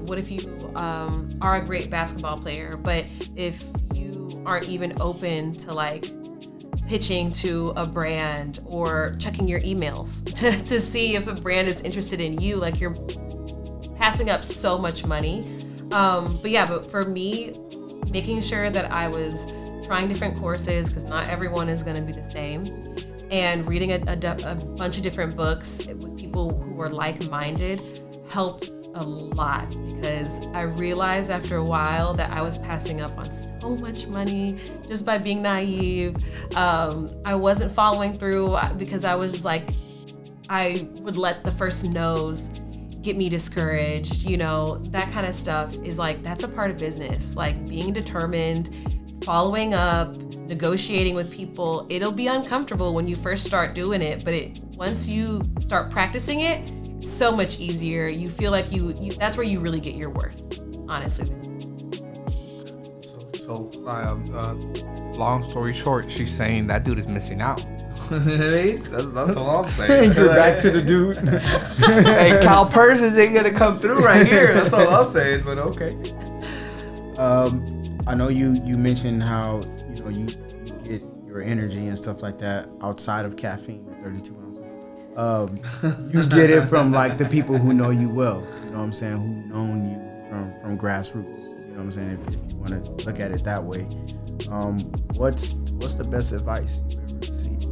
what if you are a great basketball player, but if you aren't even open to pitching to a brand or checking your emails to see if a brand is interested in you, you're passing up so much money. But for me, making sure that I was trying different courses, because not everyone is going to be the same, and reading a bunch of different books with people who were like-minded helped a lot, because I realized after a while that I was passing up on so much money just by being naive. I wasn't following through because I was I would let the first no's get me discouraged. That kind of stuff is that's a part of business. Being determined, following up, negotiating with people. It'll be uncomfortable when you first start doing it, but once you start practicing it, it's so much easier. You feel you that's where you really get your worth, honestly. So long story short, she's saying that dude is missing out. That's all I'm saying. You're back to the dude. Hey, Cal Persons ain't gonna come through right here. That's all I'm saying. But okay. I know you mentioned how you get your energy and stuff like that outside of caffeine at 32 ounces. You get it from the people who know you well. You know what I'm saying? Who known you from grassroots. You know what I'm saying? If you want to look at it that way, what's the best advice you ever received?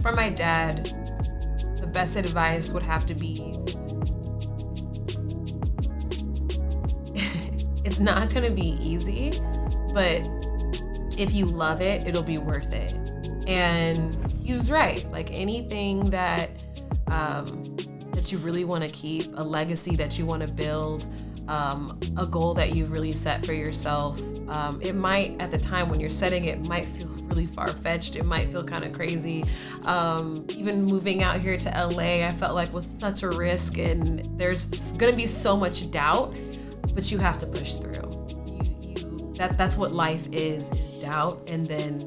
From my dad, the best advice would have to be, it's not going to be easy, but if you love it, it'll be worth it. And he was right. Anything that you really want to keep, a legacy that you want to build, a goal that you've really set for yourself, it might, at the time when you're setting it, might feel really far-fetched. It might feel kind of crazy. Even moving out here to LA, I felt was such a risk, and there's gonna be so much doubt, but you have to push through. That's what life is doubt, and then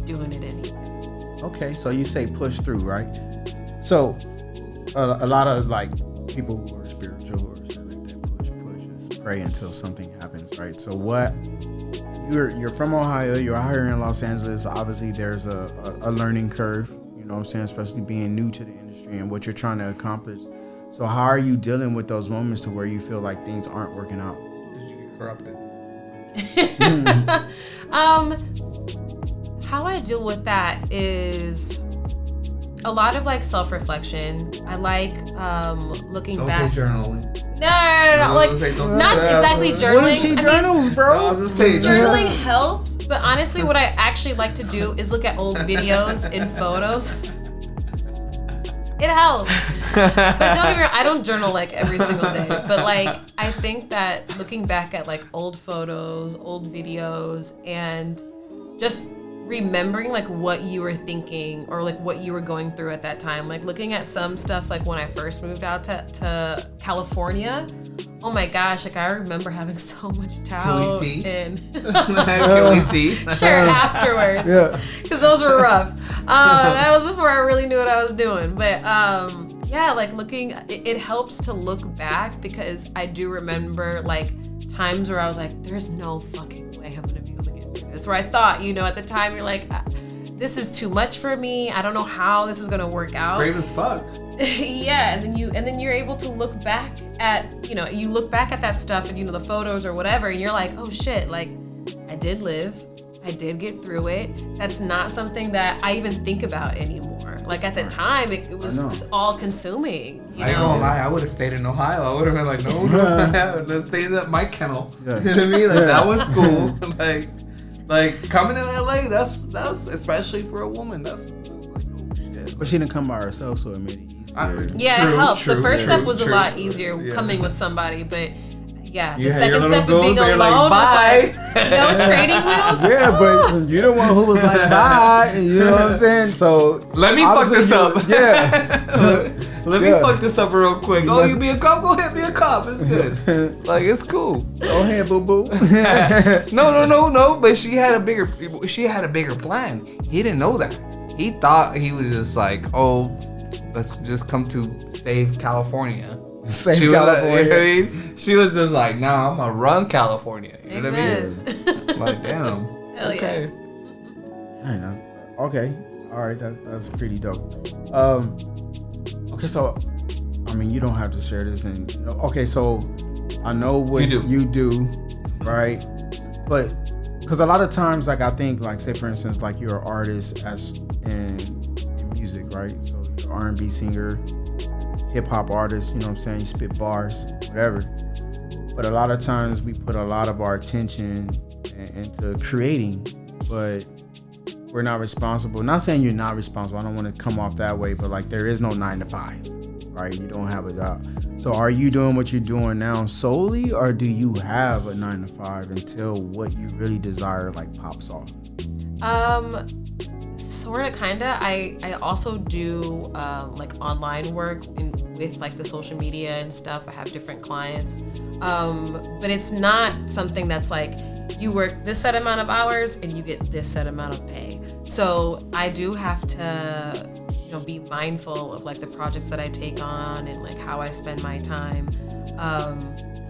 doing it anyway. Okay, so you say push through, right? So a lot of people who are spiritual or something like that, push, pray until something happens, right? So what? You're from Ohio, you're out here in Los Angeles. Obviously, there's a learning curve, you know what I'm saying, especially being new to the industry and what you're trying to accomplish. So how are you dealing with those moments to where you feel things aren't working out? Did you get corrupted? How I deal with that is a lot of self-reflection. I like looking Don't back. say journaling. Like, not exactly journaling. What if she journals, bro? I'm just saying. Journaling helps, but honestly, what I actually like to do is look at old videos and photos. It helps. But don't get me wrong, I don't journal like every single day. But like, I think that looking back at like old photos, old videos, and just remembering like what you were thinking or like what you were going through at that time, like looking at some stuff like when I first moved out to California, oh my gosh, like I remember having so much doubt. Can we see? And Can we see? Sure, afterwards. Yeah. Because those were rough. That was before I really knew what I was doing. But yeah, like it helps to look back because I do remember like times where I was like, there's no fucking way I'm gonna be able to get through this. Where I thought, at the time you're like, this is too much for me. I don't know how this is gonna work out. Brave as fuck. Yeah, and then you're able to look back at, you look back at that stuff and the photos or whatever, and you're like, oh shit, like I did live. I did get through it. That's not something that I even think about anymore. Like at the time, it was all consuming. I ain't gonna lie, I would have stayed in Ohio. I would have been like, no, let's stay in my kennel. Yeah. You know what I mean? Like that was cool. like coming to LA, that's especially for a woman. That's like, oh shit. But she didn't come by herself, so it made it easier. Yeah, it helped. The first step was a lot easier coming with somebody, but. Yeah, the second step of being alone was like, no training wheels. Yeah, but you're the one who was like, bye. You know what I'm saying? So let me fuck this up. Yeah. Let me fuck this up real quick. You be a cop? Go ahead, be a cop. It's good. Like it's cool. Go ahead, boo boo. No. But she had a bigger plan. He didn't know that. He thought he was just like, oh, let's just come to save California. She was just like, nah, I'm gonna run California. You know what I mean? Like, damn. Hell okay. Yeah. Okay. All right. That's pretty dope. Okay. So, I mean, you don't have to share this. Okay. So, I know what you do, right? But because a lot of times, like I think, like say for instance, like you're an artist in music, right? So you're an R&B singer. Hip-hop artists, you know what I'm saying, you spit bars, whatever. But a lot of times we put a lot of our attention into creating, but we're not responsible. Not saying you're not responsible, I don't want to come off that way, but like there is no 9 to 5, right? You don't have a job. So are you doing what you're doing now solely, or do you have a 9 to 5 until what you really desire like pops off? Sort of, kinda. I also do like online work with like the social media and stuff. I have different clients, but it's not something that's like you work this set amount of hours and you get this set amount of pay. So I do have to, be mindful of like the projects that I take on and like how I spend my time.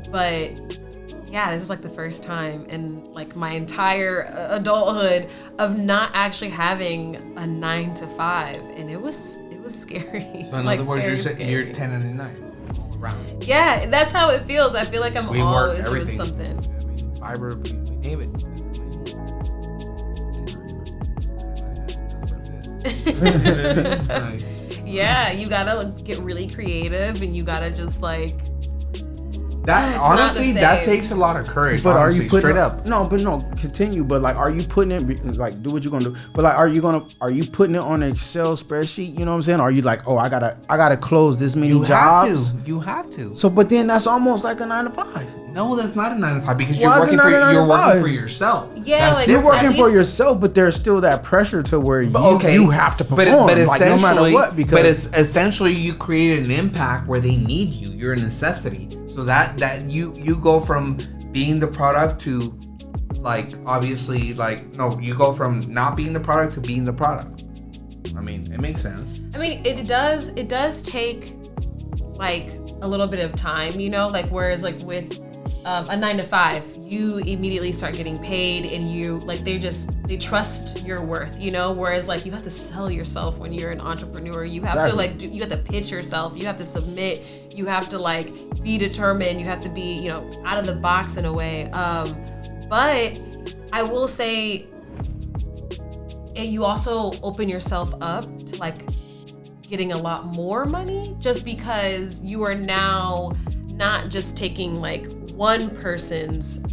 But yeah, this is like the first time in like my entire adulthood of not actually having a 9 to 5, and it was scary. So in other words, you're 1099 all around. Yeah, that's how it feels. I feel like I'm always doing something. I mean, fiber, we name it. Yeah, you gotta get really creative, and you gotta just like. That honestly, that takes a lot of courage. But honestly, are you putting straight up? Continue. But like, are you putting it like do what you're gonna do? But like, are you putting it on an Excel spreadsheet? You know what I'm saying? Are you like, oh, I gotta close this many jobs? You have to. So, but then that's almost like a 9 to 5. No, that's not a 9 to 5 because you're working for yourself. Yeah, like you're working for yourself, but there's still that pressure to where you have to perform, but like, no matter what. Because essentially you create an impact where they need you. You're a necessity. So that you go from being the product to like obviously like no, you go from not being the product to being the product. I mean, it makes sense. I mean, it does take like a little bit of time, like whereas like with a 9 to 5, you immediately start getting paid and you like they trust your worth, whereas like you have to sell yourself when you're an entrepreneur. You have to like you have to pitch yourself, you have to submit, you have to like be determined, you have to be out of the box in a way. But I will say, and you also open yourself up to like getting a lot more money just because you are now not just taking like one person's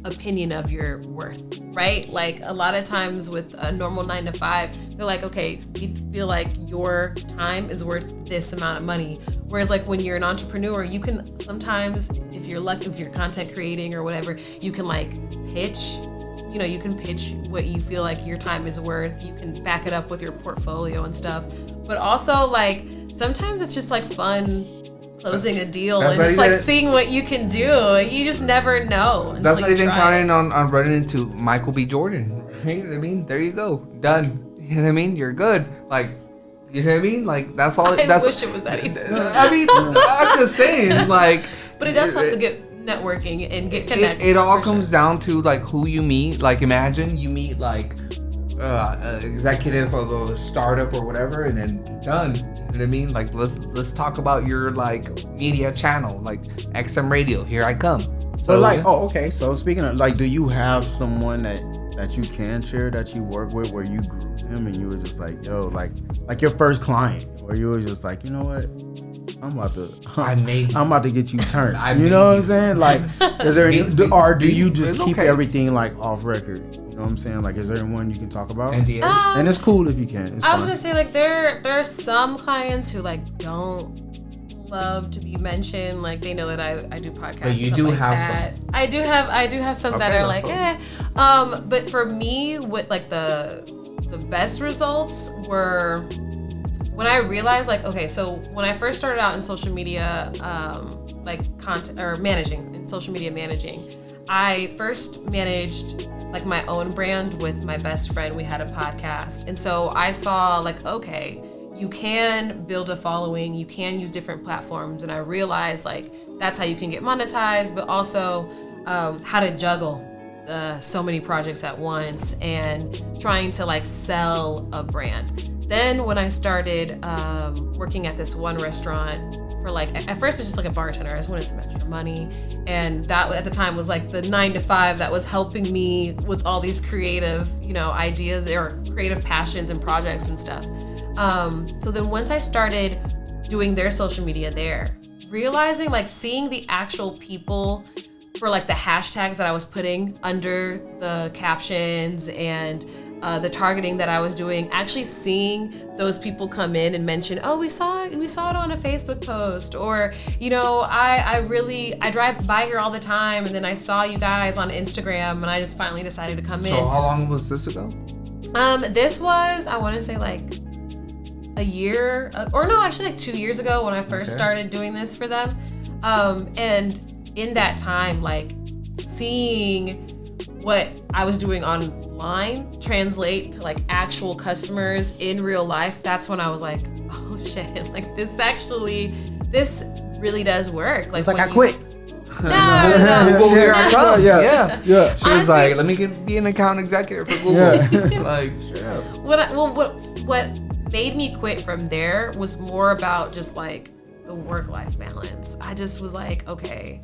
opinion of your worth, right? Like a lot of times with a normal 9 to 5, they're like, okay, we feel like your time is worth this amount of money. Whereas like when you're an entrepreneur, you can sometimes, if you're lucky, if you're content creating or whatever, you can like pitch, you can pitch what you feel like your time is worth. You can back it up with your portfolio and stuff. But also like sometimes it's just like fun closing a deal and just like seeing what you can do. You just never know. That's not even counting on running into Michael B. Jordan. You know what I mean? There you go. Done. You know what I mean? You're good. Like, you know what I mean? Like, that's all. I wish it was that easy. I mean, I'm just saying, like. But it does have to get networking and get connected. It all comes down to like who you meet. Like, imagine you meet like executive of a startup or whatever, and then done. You know what I mean? Like, let's talk about your like media channel, like XM Radio. Here I come. So like, okay. So speaking of like, do you have someone that you can share that you work with where you grew them and you were just like, yo, like your first client, or you were just like, you know what? I'm about to get you turned. You know what I'm saying? Like, is there any, or do you just keep everything like off record? You know what I'm saying? Like, is there anyone you can talk about? And it's cool if you can. It's I was fine. gonna say like there are some clients who like don't love to be mentioned. Like they know that I do podcasts. But you do like have that. some. I do have some that are like But for me, with like the best results were when I realized like, okay, so when I first started out in social media, like content or managing, I first managed like my own brand with my best friend. We had a podcast. And so I saw like, okay, you can build a following, you can use different platforms. And I realized like, that's how you can get monetized, but also how to juggle so many projects at once and trying to like sell a brand. Then when I started working at this one restaurant for like, at first it's just like a bartender, I just wanted some extra money. And that at the time was like the 9 to 5 that was helping me with all these creative, ideas or creative passions and projects and stuff. So then once I started doing their social media there, realizing like seeing the actual people for like the hashtags that I was putting under the captions and the targeting that I was doing, actually seeing those people come in and mention, oh, we saw it on a Facebook post, or I drive by here all the time, and then I saw you guys on Instagram, and I just finally decided to come in. So how long was this ago? This was, I want to say like a year, or no, actually like 2 years ago when I first started doing this for them. And in that time, like seeing what I was doing online translate to like actual customers in real life, that's when I was like, oh shit, like this really does work. Like, it's like I quit. No. Google, here I come. Yeah. She Honestly, was like, let me be an account executive for Google. Like, straight up. What made me quit from there was more about just like the work-life balance. I just was like, okay,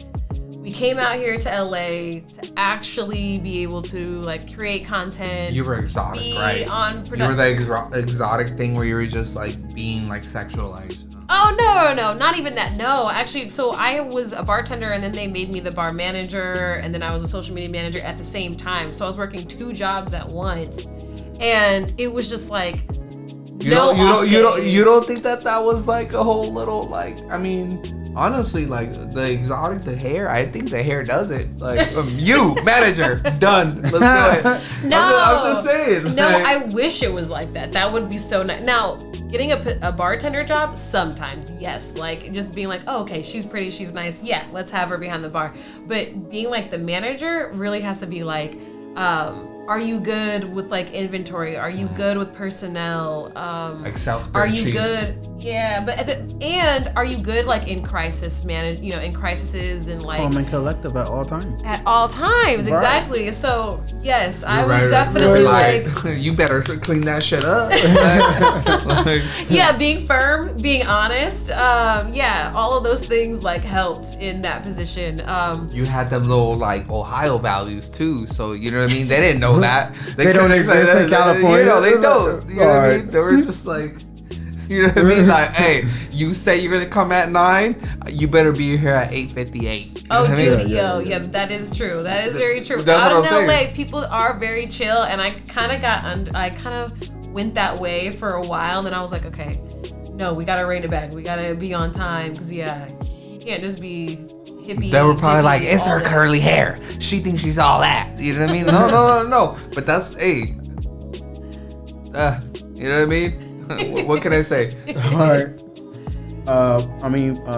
we came out here to LA to actually be able to like create content. You were exotic, right? You were the exotic thing where you were just like being like sexualized. Oh, no, not even that. No, actually, so I was a bartender and then they made me the bar manager and then I was a social media manager at the same time. So I was working 2 jobs at once. And it was just like, you don't think that was like a whole little like, I mean, honestly, like the exotic, the hair, I think the hair does it. Like you, manager, done. Let's do it. No, I'm just saying. No, like, I wish it was like that. That would be so nice. Now, getting a bartender job, sometimes, yes. Like just being like, oh, okay, she's pretty, she's nice. Yeah, let's have her behind the bar. But being like the manager really has to be like, are you good with like inventory? Are you good with personnel? Excel spreadsheets. Are you good? Yeah, but and are you good like in crisis in crises and like calm and collective at all times. At all times, right. Exactly. So yes, You're I was definitely like you better clean that shit up. Yeah, being firm, being honest. Yeah, all of those things like helped in that position. You had them little like Ohio values too, so you know what I mean. They didn't know that they don't exist in California. They don't. You know what I mean? They were just like. You know what I mean? Like, hey, you say you're gonna come at 9, you better be here at 8:58. Oh, know what I dude, mean? yeah, that is true. That is very true. That's Out what in I'm LA, saying. people are very chill, and I kind of went that way for a while. Then I was like, okay, no, we gotta rein it back. We gotta be on time, because you can't just be hippie. They were probably like, it's all her day. curly hair. She thinks she's all that. You know what I mean? No. But that's, hey, you know what I mean? What can I say? All right.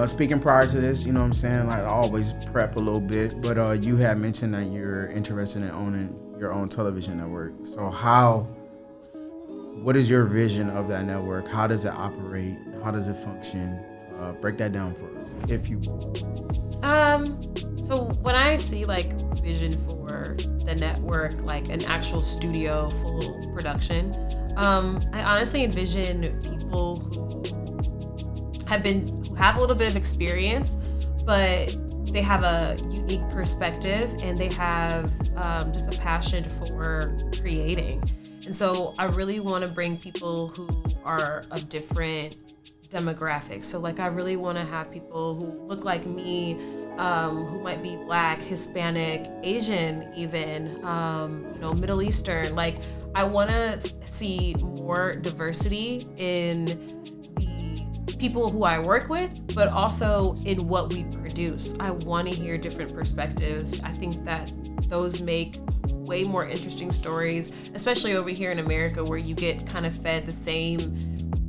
Speaking prior to this, you know what I'm saying? Like, I always prep a little bit, but you had mentioned that you're interested in owning your own television network. So what is your vision of that network? How does it operate? How does it function? Break that down for us, if you will. So when I see like vision for the network, like an actual studio full production, I honestly envision people who have a little bit of experience, but they have a unique perspective, and they have just a passion for creating. And so I really want to bring people who are of different demographics. So like, I really want to have people who look like me, who might be Black, Hispanic, Asian, even, Middle Eastern. Like, I want to see more diversity in the people who I work with, but also in what we produce. I want to hear different perspectives. I think that those make way more interesting stories, especially over here in America, where you get kind of fed the same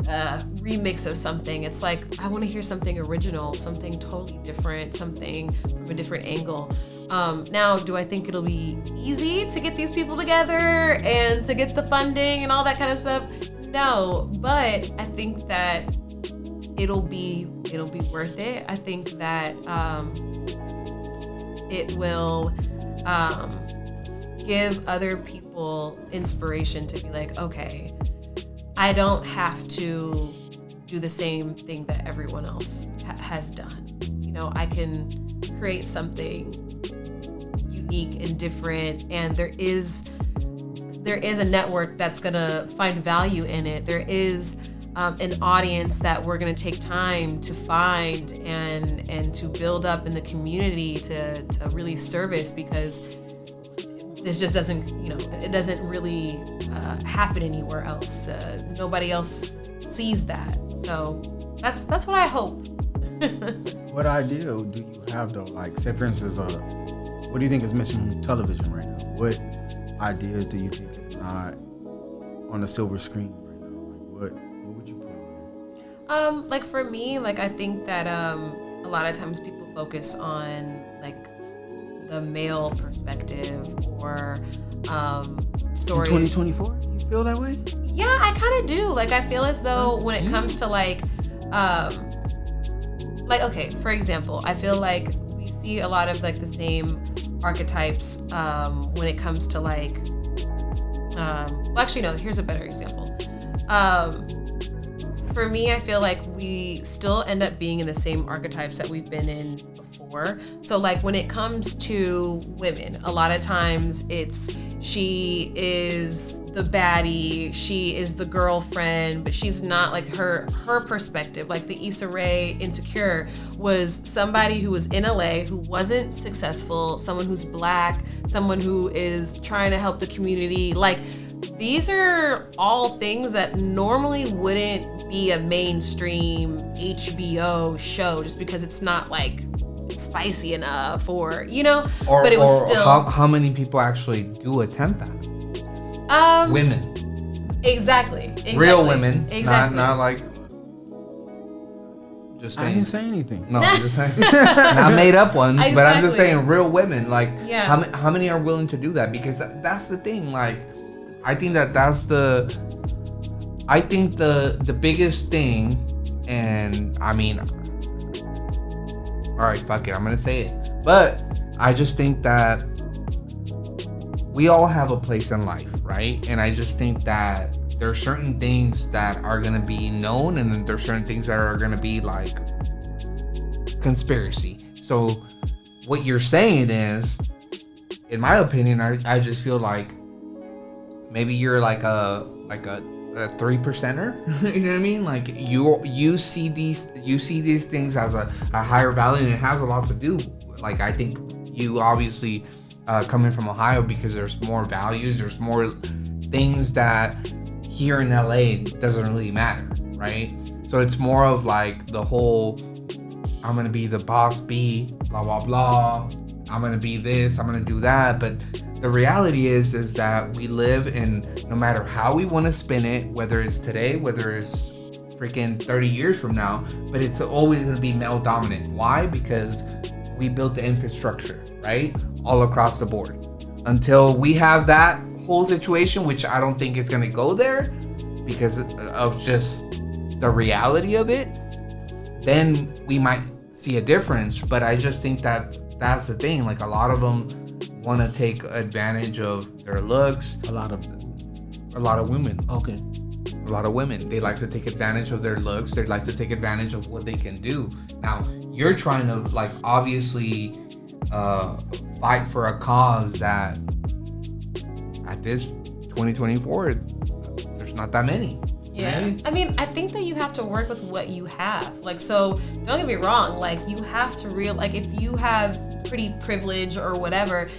remix of something. It's like, I want to hear something original, something totally different, something from a different angle. Now, do I think it'll be easy to get these people together and to get the funding and all that kind of stuff? No, but I think that it'll be worth it. I think that it will give other people inspiration to be like, okay, I don't have to do the same thing that everyone else has done. I can create something unique and different, and there is a network that's gonna find value in it. There is an audience that we're gonna take time to find and to build up in the community to really service, because this just doesn't, it doesn't really happen anywhere else. Nobody else sees that. So that's what I hope. What idea do you have though? Like, say for instance, what do you think is missing from television right now? What ideas do you think is not on the silver screen right now? Like, what would you put on there? Like for me, like I think that a lot of times people focus on like the male perspective or stories. In 2024, you feel that way? Yeah, I kind of do. Like, I feel as though when it comes to like, okay, for example, I feel like we see a lot of like the same archetypes when it comes to like, well, actually, no, here's a better example. For me, I feel like we still end up being in the same archetypes that we've been in before. So like when it comes to women, a lot of times it's she is the baddie, she is the girlfriend, but she's not like her perspective. Like the Issa Rae Insecure was somebody who was in LA, who wasn't successful, someone who's Black, someone who is trying to help the community. Like, these are all things that normally wouldn't be a mainstream HBO show, just because it's not like spicy enough, or but it was still. How many people actually do attempt that? Women. Exactly. Real women. Exactly. Not like. Just saying. I didn't say anything. No, I'm just saying. Not made up ones, but I'm just Exactly. saying real women. Like, Yeah. how many are willing to do that? Because that's the thing. Like, I think that's the biggest thing, and I mean, all right, fuck it, I'm gonna say it. But I just think that we all have a place in life, right? And I just think that there are certain things that are gonna be known, and then there's certain things that are gonna be like conspiracy. So what you're saying is, in my opinion, I just feel like maybe you're like a a 3%er. You know what I mean? Like you see these things as a higher value, and it has a lot to do. Like I think you obviously coming from Ohio, because there's more values, there's more things that here in LA doesn't really matter, right? So it's more of like the whole, I'm gonna be the boss bee, blah blah blah. I'm gonna be this, I'm gonna do that. But the reality is that we live in, no matter how we want to spin it, whether it's today, whether it's freaking 30 years from now, but it's always gonna be male dominant. Why? Because we built the infrastructure, right? All across the board. Until we have that whole situation, which I don't think it's gonna go there because of just the reality of it, then we might see a difference. But I just think that that's the thing. Like a lot of them want to take advantage of their looks. A lot of women. Okay. A lot of women. They like to take advantage of their looks. They like to take advantage of what they can do. Now, you're trying to like obviously fight for a cause that at this 2024 there's not that many. Yeah. Right? I mean, I think that you have to work with what you have. Like, so don't get me wrong. Like, you have to like, if you have pretty privilege or whatever,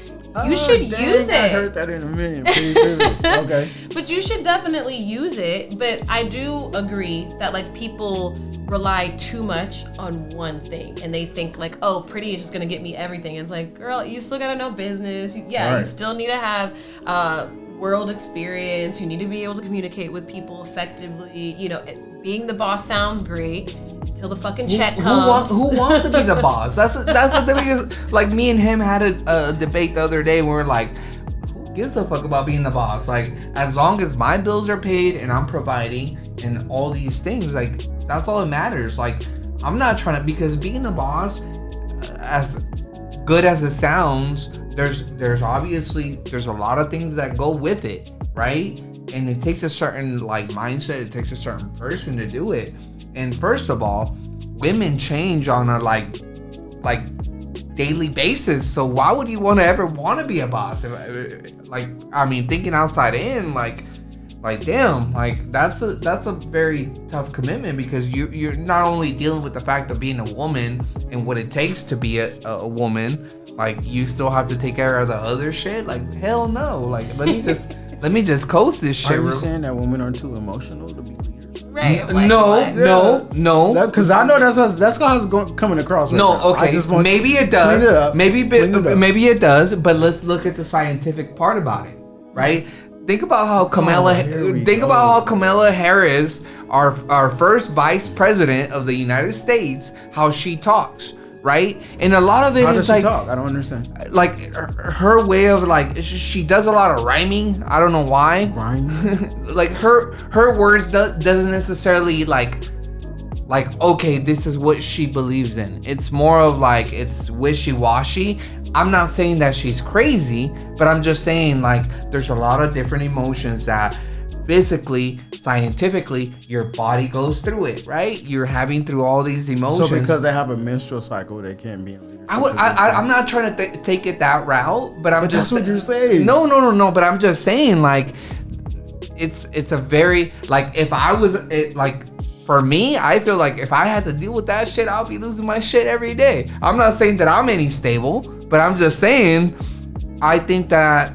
you should use it. I heard that in a minute. Pretty privilege. Okay. But you should definitely use it. But I do agree that like people rely too much on one thing, and they think like, oh, pretty is just gonna get me everything. And it's like, girl, you still gotta know business. You still need to have world experience. You need to be able to communicate with people effectively. You know, being the boss sounds great until the fucking check comes. Who wants to be the boss? That's the thing. Is like me and him had a debate the other day where we're like, who gives a fuck about being the boss? Like, as long as my bills are paid and I'm providing and all these things, like that's all that matters. Like, I'm not trying to, because being a boss, as good as it sounds, there's obviously there's a lot of things that go with it, right? And it takes a certain like mindset, it takes a certain person to do it. And first of all, women change on a like daily basis. So why would you ever want to be a boss? Like, I mean, thinking outside in, like damn, like that's a very tough commitment, because you're not only dealing with the fact of being a woman and what it takes to be a woman, like you still have to take care of the other shit. Like, hell no. Like, let me just coast this shit. Are you saying that women are too emotional to be leaders? Right. No. Because I know that's how it's coming across. Right no, now. okay. Maybe it does. Clean it up. Maybe it does. But let's look at the scientific part about it, right? Think about how Kamala Harris, our first vice president of the United States, how she talks, right? And a lot of it is like, talk? I don't understand. Like her way of like, she does a lot of rhyming. I don't know why. Rhyming? Like her words doesn't necessarily like okay, this is what she believes in. It's more of like, it's wishy-washy. I'm not saying that she's crazy, but I'm just saying like there's a lot of different emotions that physically, scientifically, your body goes through it, right? You're having through all these emotions. So because they have a menstrual cycle, they can't be in leadership. I'm not trying to take it that route, but that's what you're saying. No. But I'm just saying like it's a very like, if I was like, for me, I feel like if I had to deal with that shit, I'll be losing my shit every day. I'm not saying that I'm any stable, but I'm just saying I think that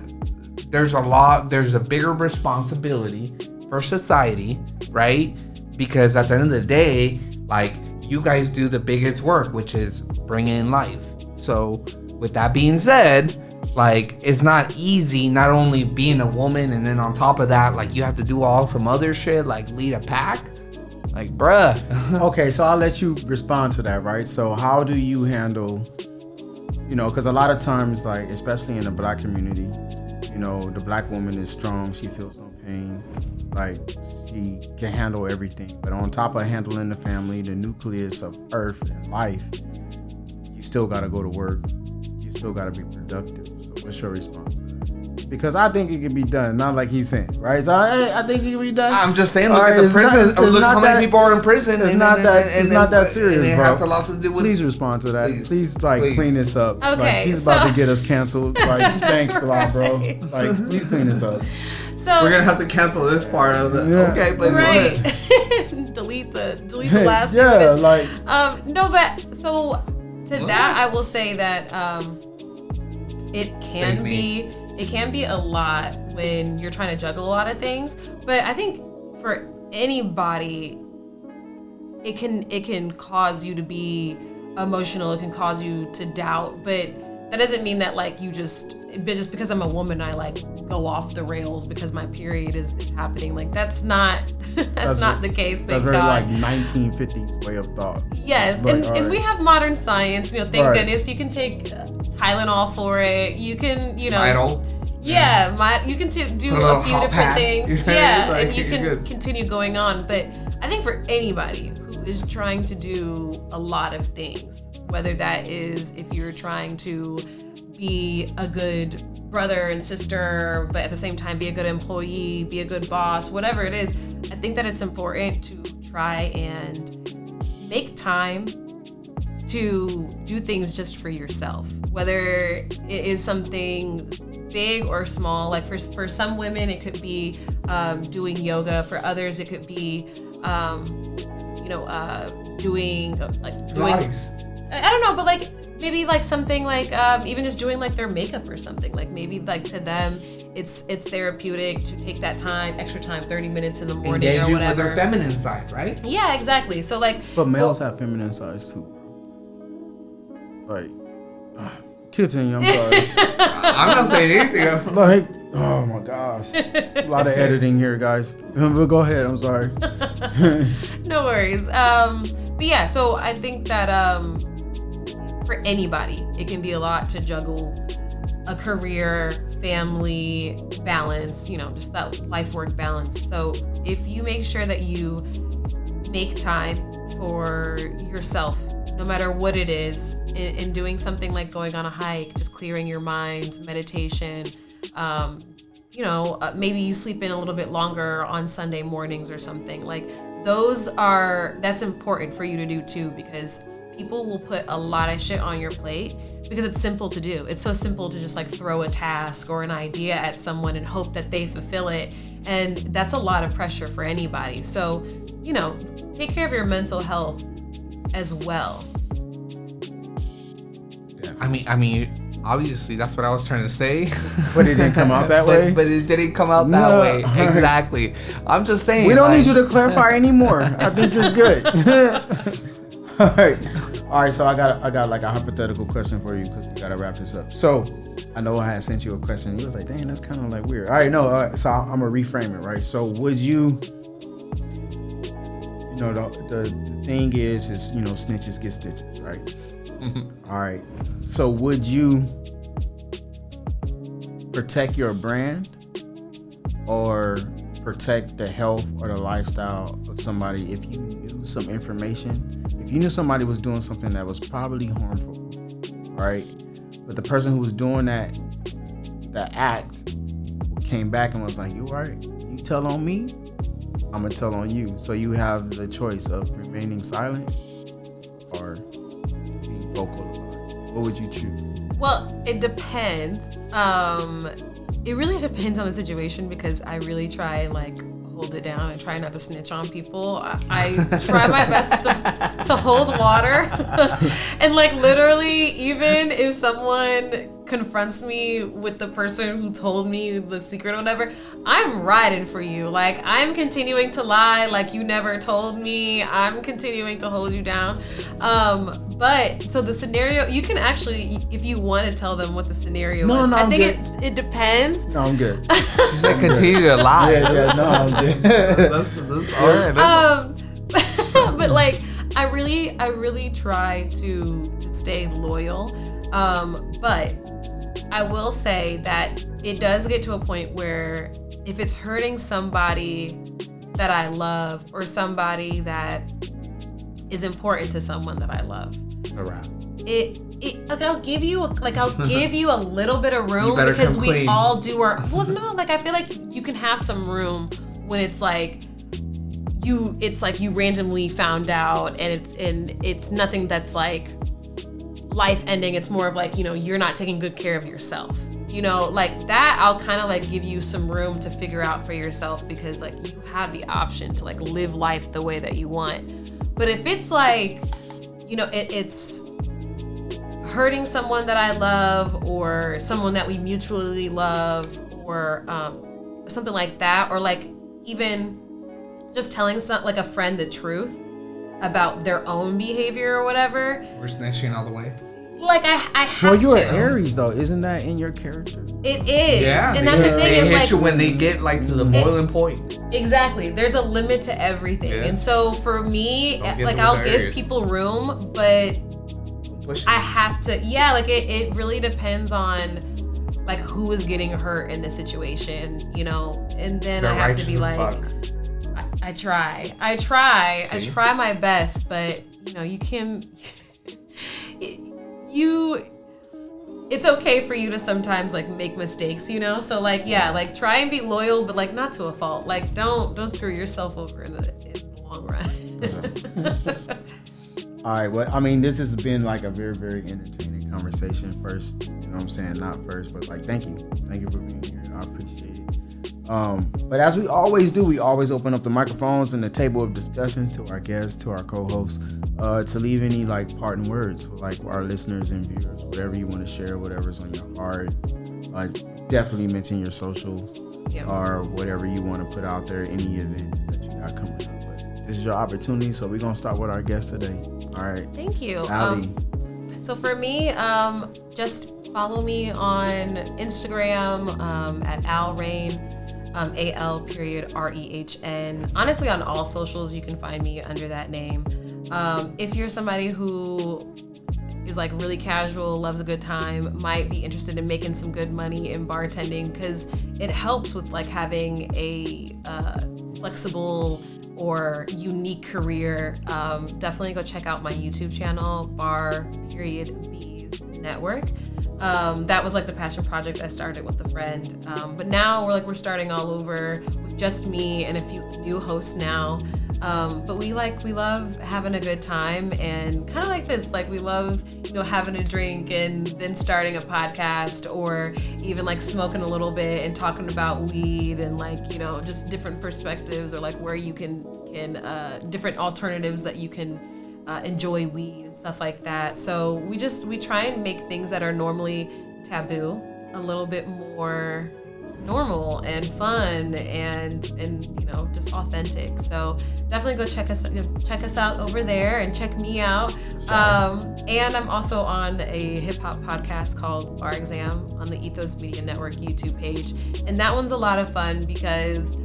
there's a bigger responsibility for society, right? Because at the end of the day, like, you guys do the biggest work, which is bring in life. So with that being said, like, it's not easy not only being a woman, and then on top of that, like, you have to do all some other shit, like lead a pack. Like, bruh. Okay, so I'll let you respond to that, right? So how do you handle, you know, because a lot of times, like, especially in the black community, you know, the black woman is strong, she feels no pain, like, she can handle everything. But on top of handling the family, the nucleus of earth and life, you still got to go to work, you still got to be productive. So what's your response to that? Because I think it can be done, not like he's saying, right? So I think it can be done. I'm just saying, look at the prisons. Look how many people are in prison. It's not that serious, and it bro. has a lot to do with. Please respond to that. Please clean this up. Okay, like, he's about to get us canceled. Like, thanks a lot, bro. Like, please clean this up. So we're gonna have to cancel this part of the. Yeah. Okay, but right. go ahead. delete the last few yeah, minutes. like No, but so to that I will say that it can be a lot when you're trying to juggle a lot of things. But I think for anybody, it can cause you to be emotional. It can cause you to doubt, but that doesn't mean that like you just because I'm a woman I like go off the rails because my period is happening. Like that's not not the case. Thank that's very God. like 1950s way of thought. Yes, But, and we have modern science. Thank Right. goodness you can take Tylenol for it. You can Vital. Yeah, you can do a few different pack. things. Like, And you you're can good. continue going on. But I think for anybody who is trying to do a lot of things, whether that is if you're trying to be a good brother and sister, but at the same time be a good employee, be a good boss, whatever it is, I think that it's important to try and make time to do things just for yourself, whether it is something big or small. Like for some women it could be doing yoga. For others it could be doing Pilates. I don't know, but like maybe like something like even just doing like their makeup or something. Like maybe like to them it's therapeutic to take that extra time, 30 minutes in the morning Engaging or whatever. with their feminine side, right? Yeah, exactly. So like, But males have feminine sides too. Like, continue. I'm sorry. I'm not saying anything. Like, oh my gosh, a lot of editing here, guys. But go ahead. I'm sorry. no worries. But yeah, so I think that for anybody, it can be a lot to juggle a career, family balance, just that life-work balance. So if you make sure that you make time for yourself, no matter what it is, in doing something like going on a hike, just clearing your mind, meditation, maybe you sleep in a little bit longer on Sunday mornings or something. Like that's important for you to do too, because people will put a lot of shit on your plate because it's simple to do. It's so simple to just like throw a task or an idea at someone and hope that they fulfill it. And that's a lot of pressure for anybody. So, take care of your mental health as well. I mean, obviously that's what I was trying to say. But it didn't come out that way. But it didn't come out that No. way. Exactly. I'm just saying. We don't need you to clarify anymore. I think you're good. All right. So I got like a hypothetical question for you because we gotta wrap this up. So I know I had sent you a question. You was like, "Dang, that's kind of like weird." All right, no. So I'm gonna reframe it, right? So would you? The thing is snitches get stitches, right? All right. So would you protect your brand or protect the health or the lifestyle of somebody if you knew some information? If you knew somebody was doing something that was probably harmful, right? But the person who was doing the act came back and was like, "You all right? You tell on me, I'm gonna tell on you." So you have the choice of remaining silent or being vocal about it. What would you choose? Well, it depends. It really depends on the situation because I really try and like hold it down and try not to snitch on people. I try my best to hold water. And like literally, even if someone confronts me with the person who told me the secret or whatever, I'm riding for you. Like I'm continuing to lie like you never told me. I'm continuing to hold you down. But so the scenario, you can actually, if you want to tell them what the scenario is, I think it depends. No, I'm good. She said continue to lie. Yeah, no, I'm good. That's all right. But like I really try to stay loyal. But I will say that it does get to a point where if it's hurting somebody that I love or somebody that is important to someone that I love, A wrap. I'll give you a little bit of room because we clean. all do our I feel like you can have some room when it's like you randomly found out and it's nothing that's like life ending. It's more of like, you're not taking good care of yourself. You know, like that, I'll kind of like give you some room to figure out for yourself, because like you have the option to like live life the way that you want. But if it's like, you know, it's hurting someone that I love, or someone that we mutually love, or something like that, or like even just telling like a friend the truth about their own behavior or whatever. We're snitching all the way. Like I have to. Well, you're an Aries though, isn't that in your character? It is. Yeah, and that's the thing. They is hit like, you when they get like to the boiling point. Exactly. There's a limit to everything. Yeah. And so for me, like I'll give people room, but I have to, like it really depends on like who is getting hurt in the situation, you know, and then I have to be like, I try my best, but you know, you can, it's okay for you to sometimes like make mistakes, you know? So like, like try and be loyal, but like not to a fault. Like don't screw yourself over in the long run. All right, well, I mean, this has been like a very, very entertaining conversation. First, you know what I'm saying? Not first, but like, thank you for being here. I appreciate it. But as we always do, we always open up the microphones and the table of discussions to our guests, to our co-hosts, to leave any like parting words, like our listeners and viewers, whatever you want to share, whatever's on your heart. Definitely mention your socials or whatever you want to put out there, any events that you got coming up. But this is your opportunity, so we're gonna start with our guest today. All right. Thank you. Ali. So for me, just follow me on Instagram at alrehn, AL.REHN. Honestly, on all socials, you can find me under that name. If you're somebody who is like really casual, loves a good time, might be interested in making some good money in bartending, because it helps with like having a flexible or unique career, definitely go check out my YouTube channel, Bar.Bees Network. That was like the passion project I started with a friend. But now we're starting all over with just me and a few new hosts now. But we love having a good time, and kind of like this, like we love, you know, having a drink and then starting a podcast, or even like smoking a little bit and talking about weed and like, you know, just different perspectives, or like where you can different alternatives that you can enjoy weed and stuff like that. So we try and make things that are normally taboo a little bit more normal and fun and you know, just authentic. So definitely go check us out over there, and check me out. And I'm also on a hip hop podcast called Bar Exam on the Ethos Media Network YouTube page, and that one's a lot of fun because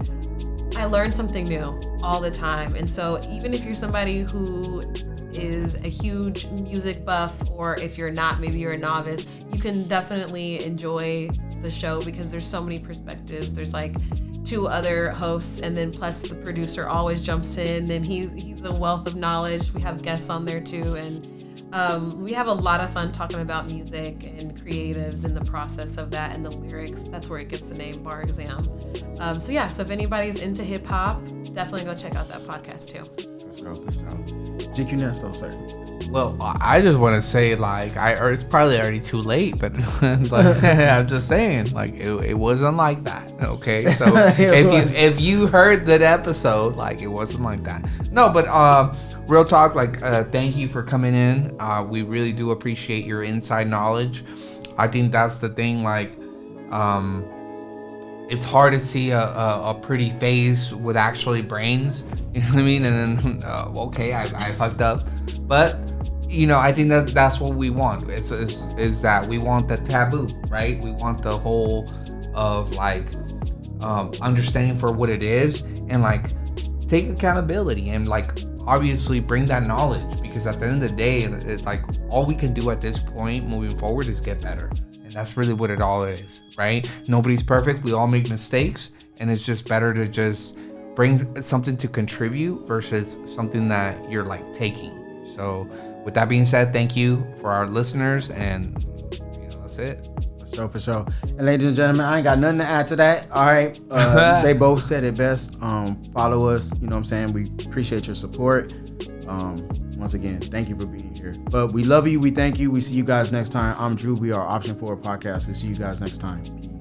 I learn something new all the time. And so even if you're somebody who is a huge music buff, or if you're not, maybe you're a novice, you can definitely enjoy the show because there's so many perspectives. There's like 2 other hosts, and then plus the producer always jumps in, and he's a wealth of knowledge. We have guests on there too, and we have a lot of fun talking about music and creatives and the process of that and the lyrics. That's where it gets the name Bar Exam. So if anybody's into hip hop, definitely go check out that podcast too. For sure. GQ Nesto, sir. Well, I just want to say, like, it's probably already too late, but I'm just saying, like, it wasn't like that, okay? So if you heard that episode, like, it wasn't like that. No, but real talk, like, thank you for coming in. We really do appreciate your inside knowledge. I think that's the thing, like, it's hard to see a pretty face with actually brains, you know what I mean? And then, okay, I fucked up, but you know, I think that's what we want. Is that we want the taboo, right? We want the whole of like understanding for what it is, and like take accountability, and like obviously bring that knowledge, because at the end of the day, like all we can do at this point moving forward is get better, and that's really what it all is, right? Nobody's perfect. We all make mistakes, and it's just better to just bring something to contribute versus something that you're like taking. So with that being said, thank you for our listeners, and you know, that's it. For sure. And ladies and gentlemen, I ain't got nothing to add to that. All right. They both said it best. Follow us. You know what I'm saying? We appreciate your support. once again, thank you for being here. But we love you. We thank you. We see you guys next time. I'm Drew. We are Option 4 Podcast. We see you guys next time. Peace.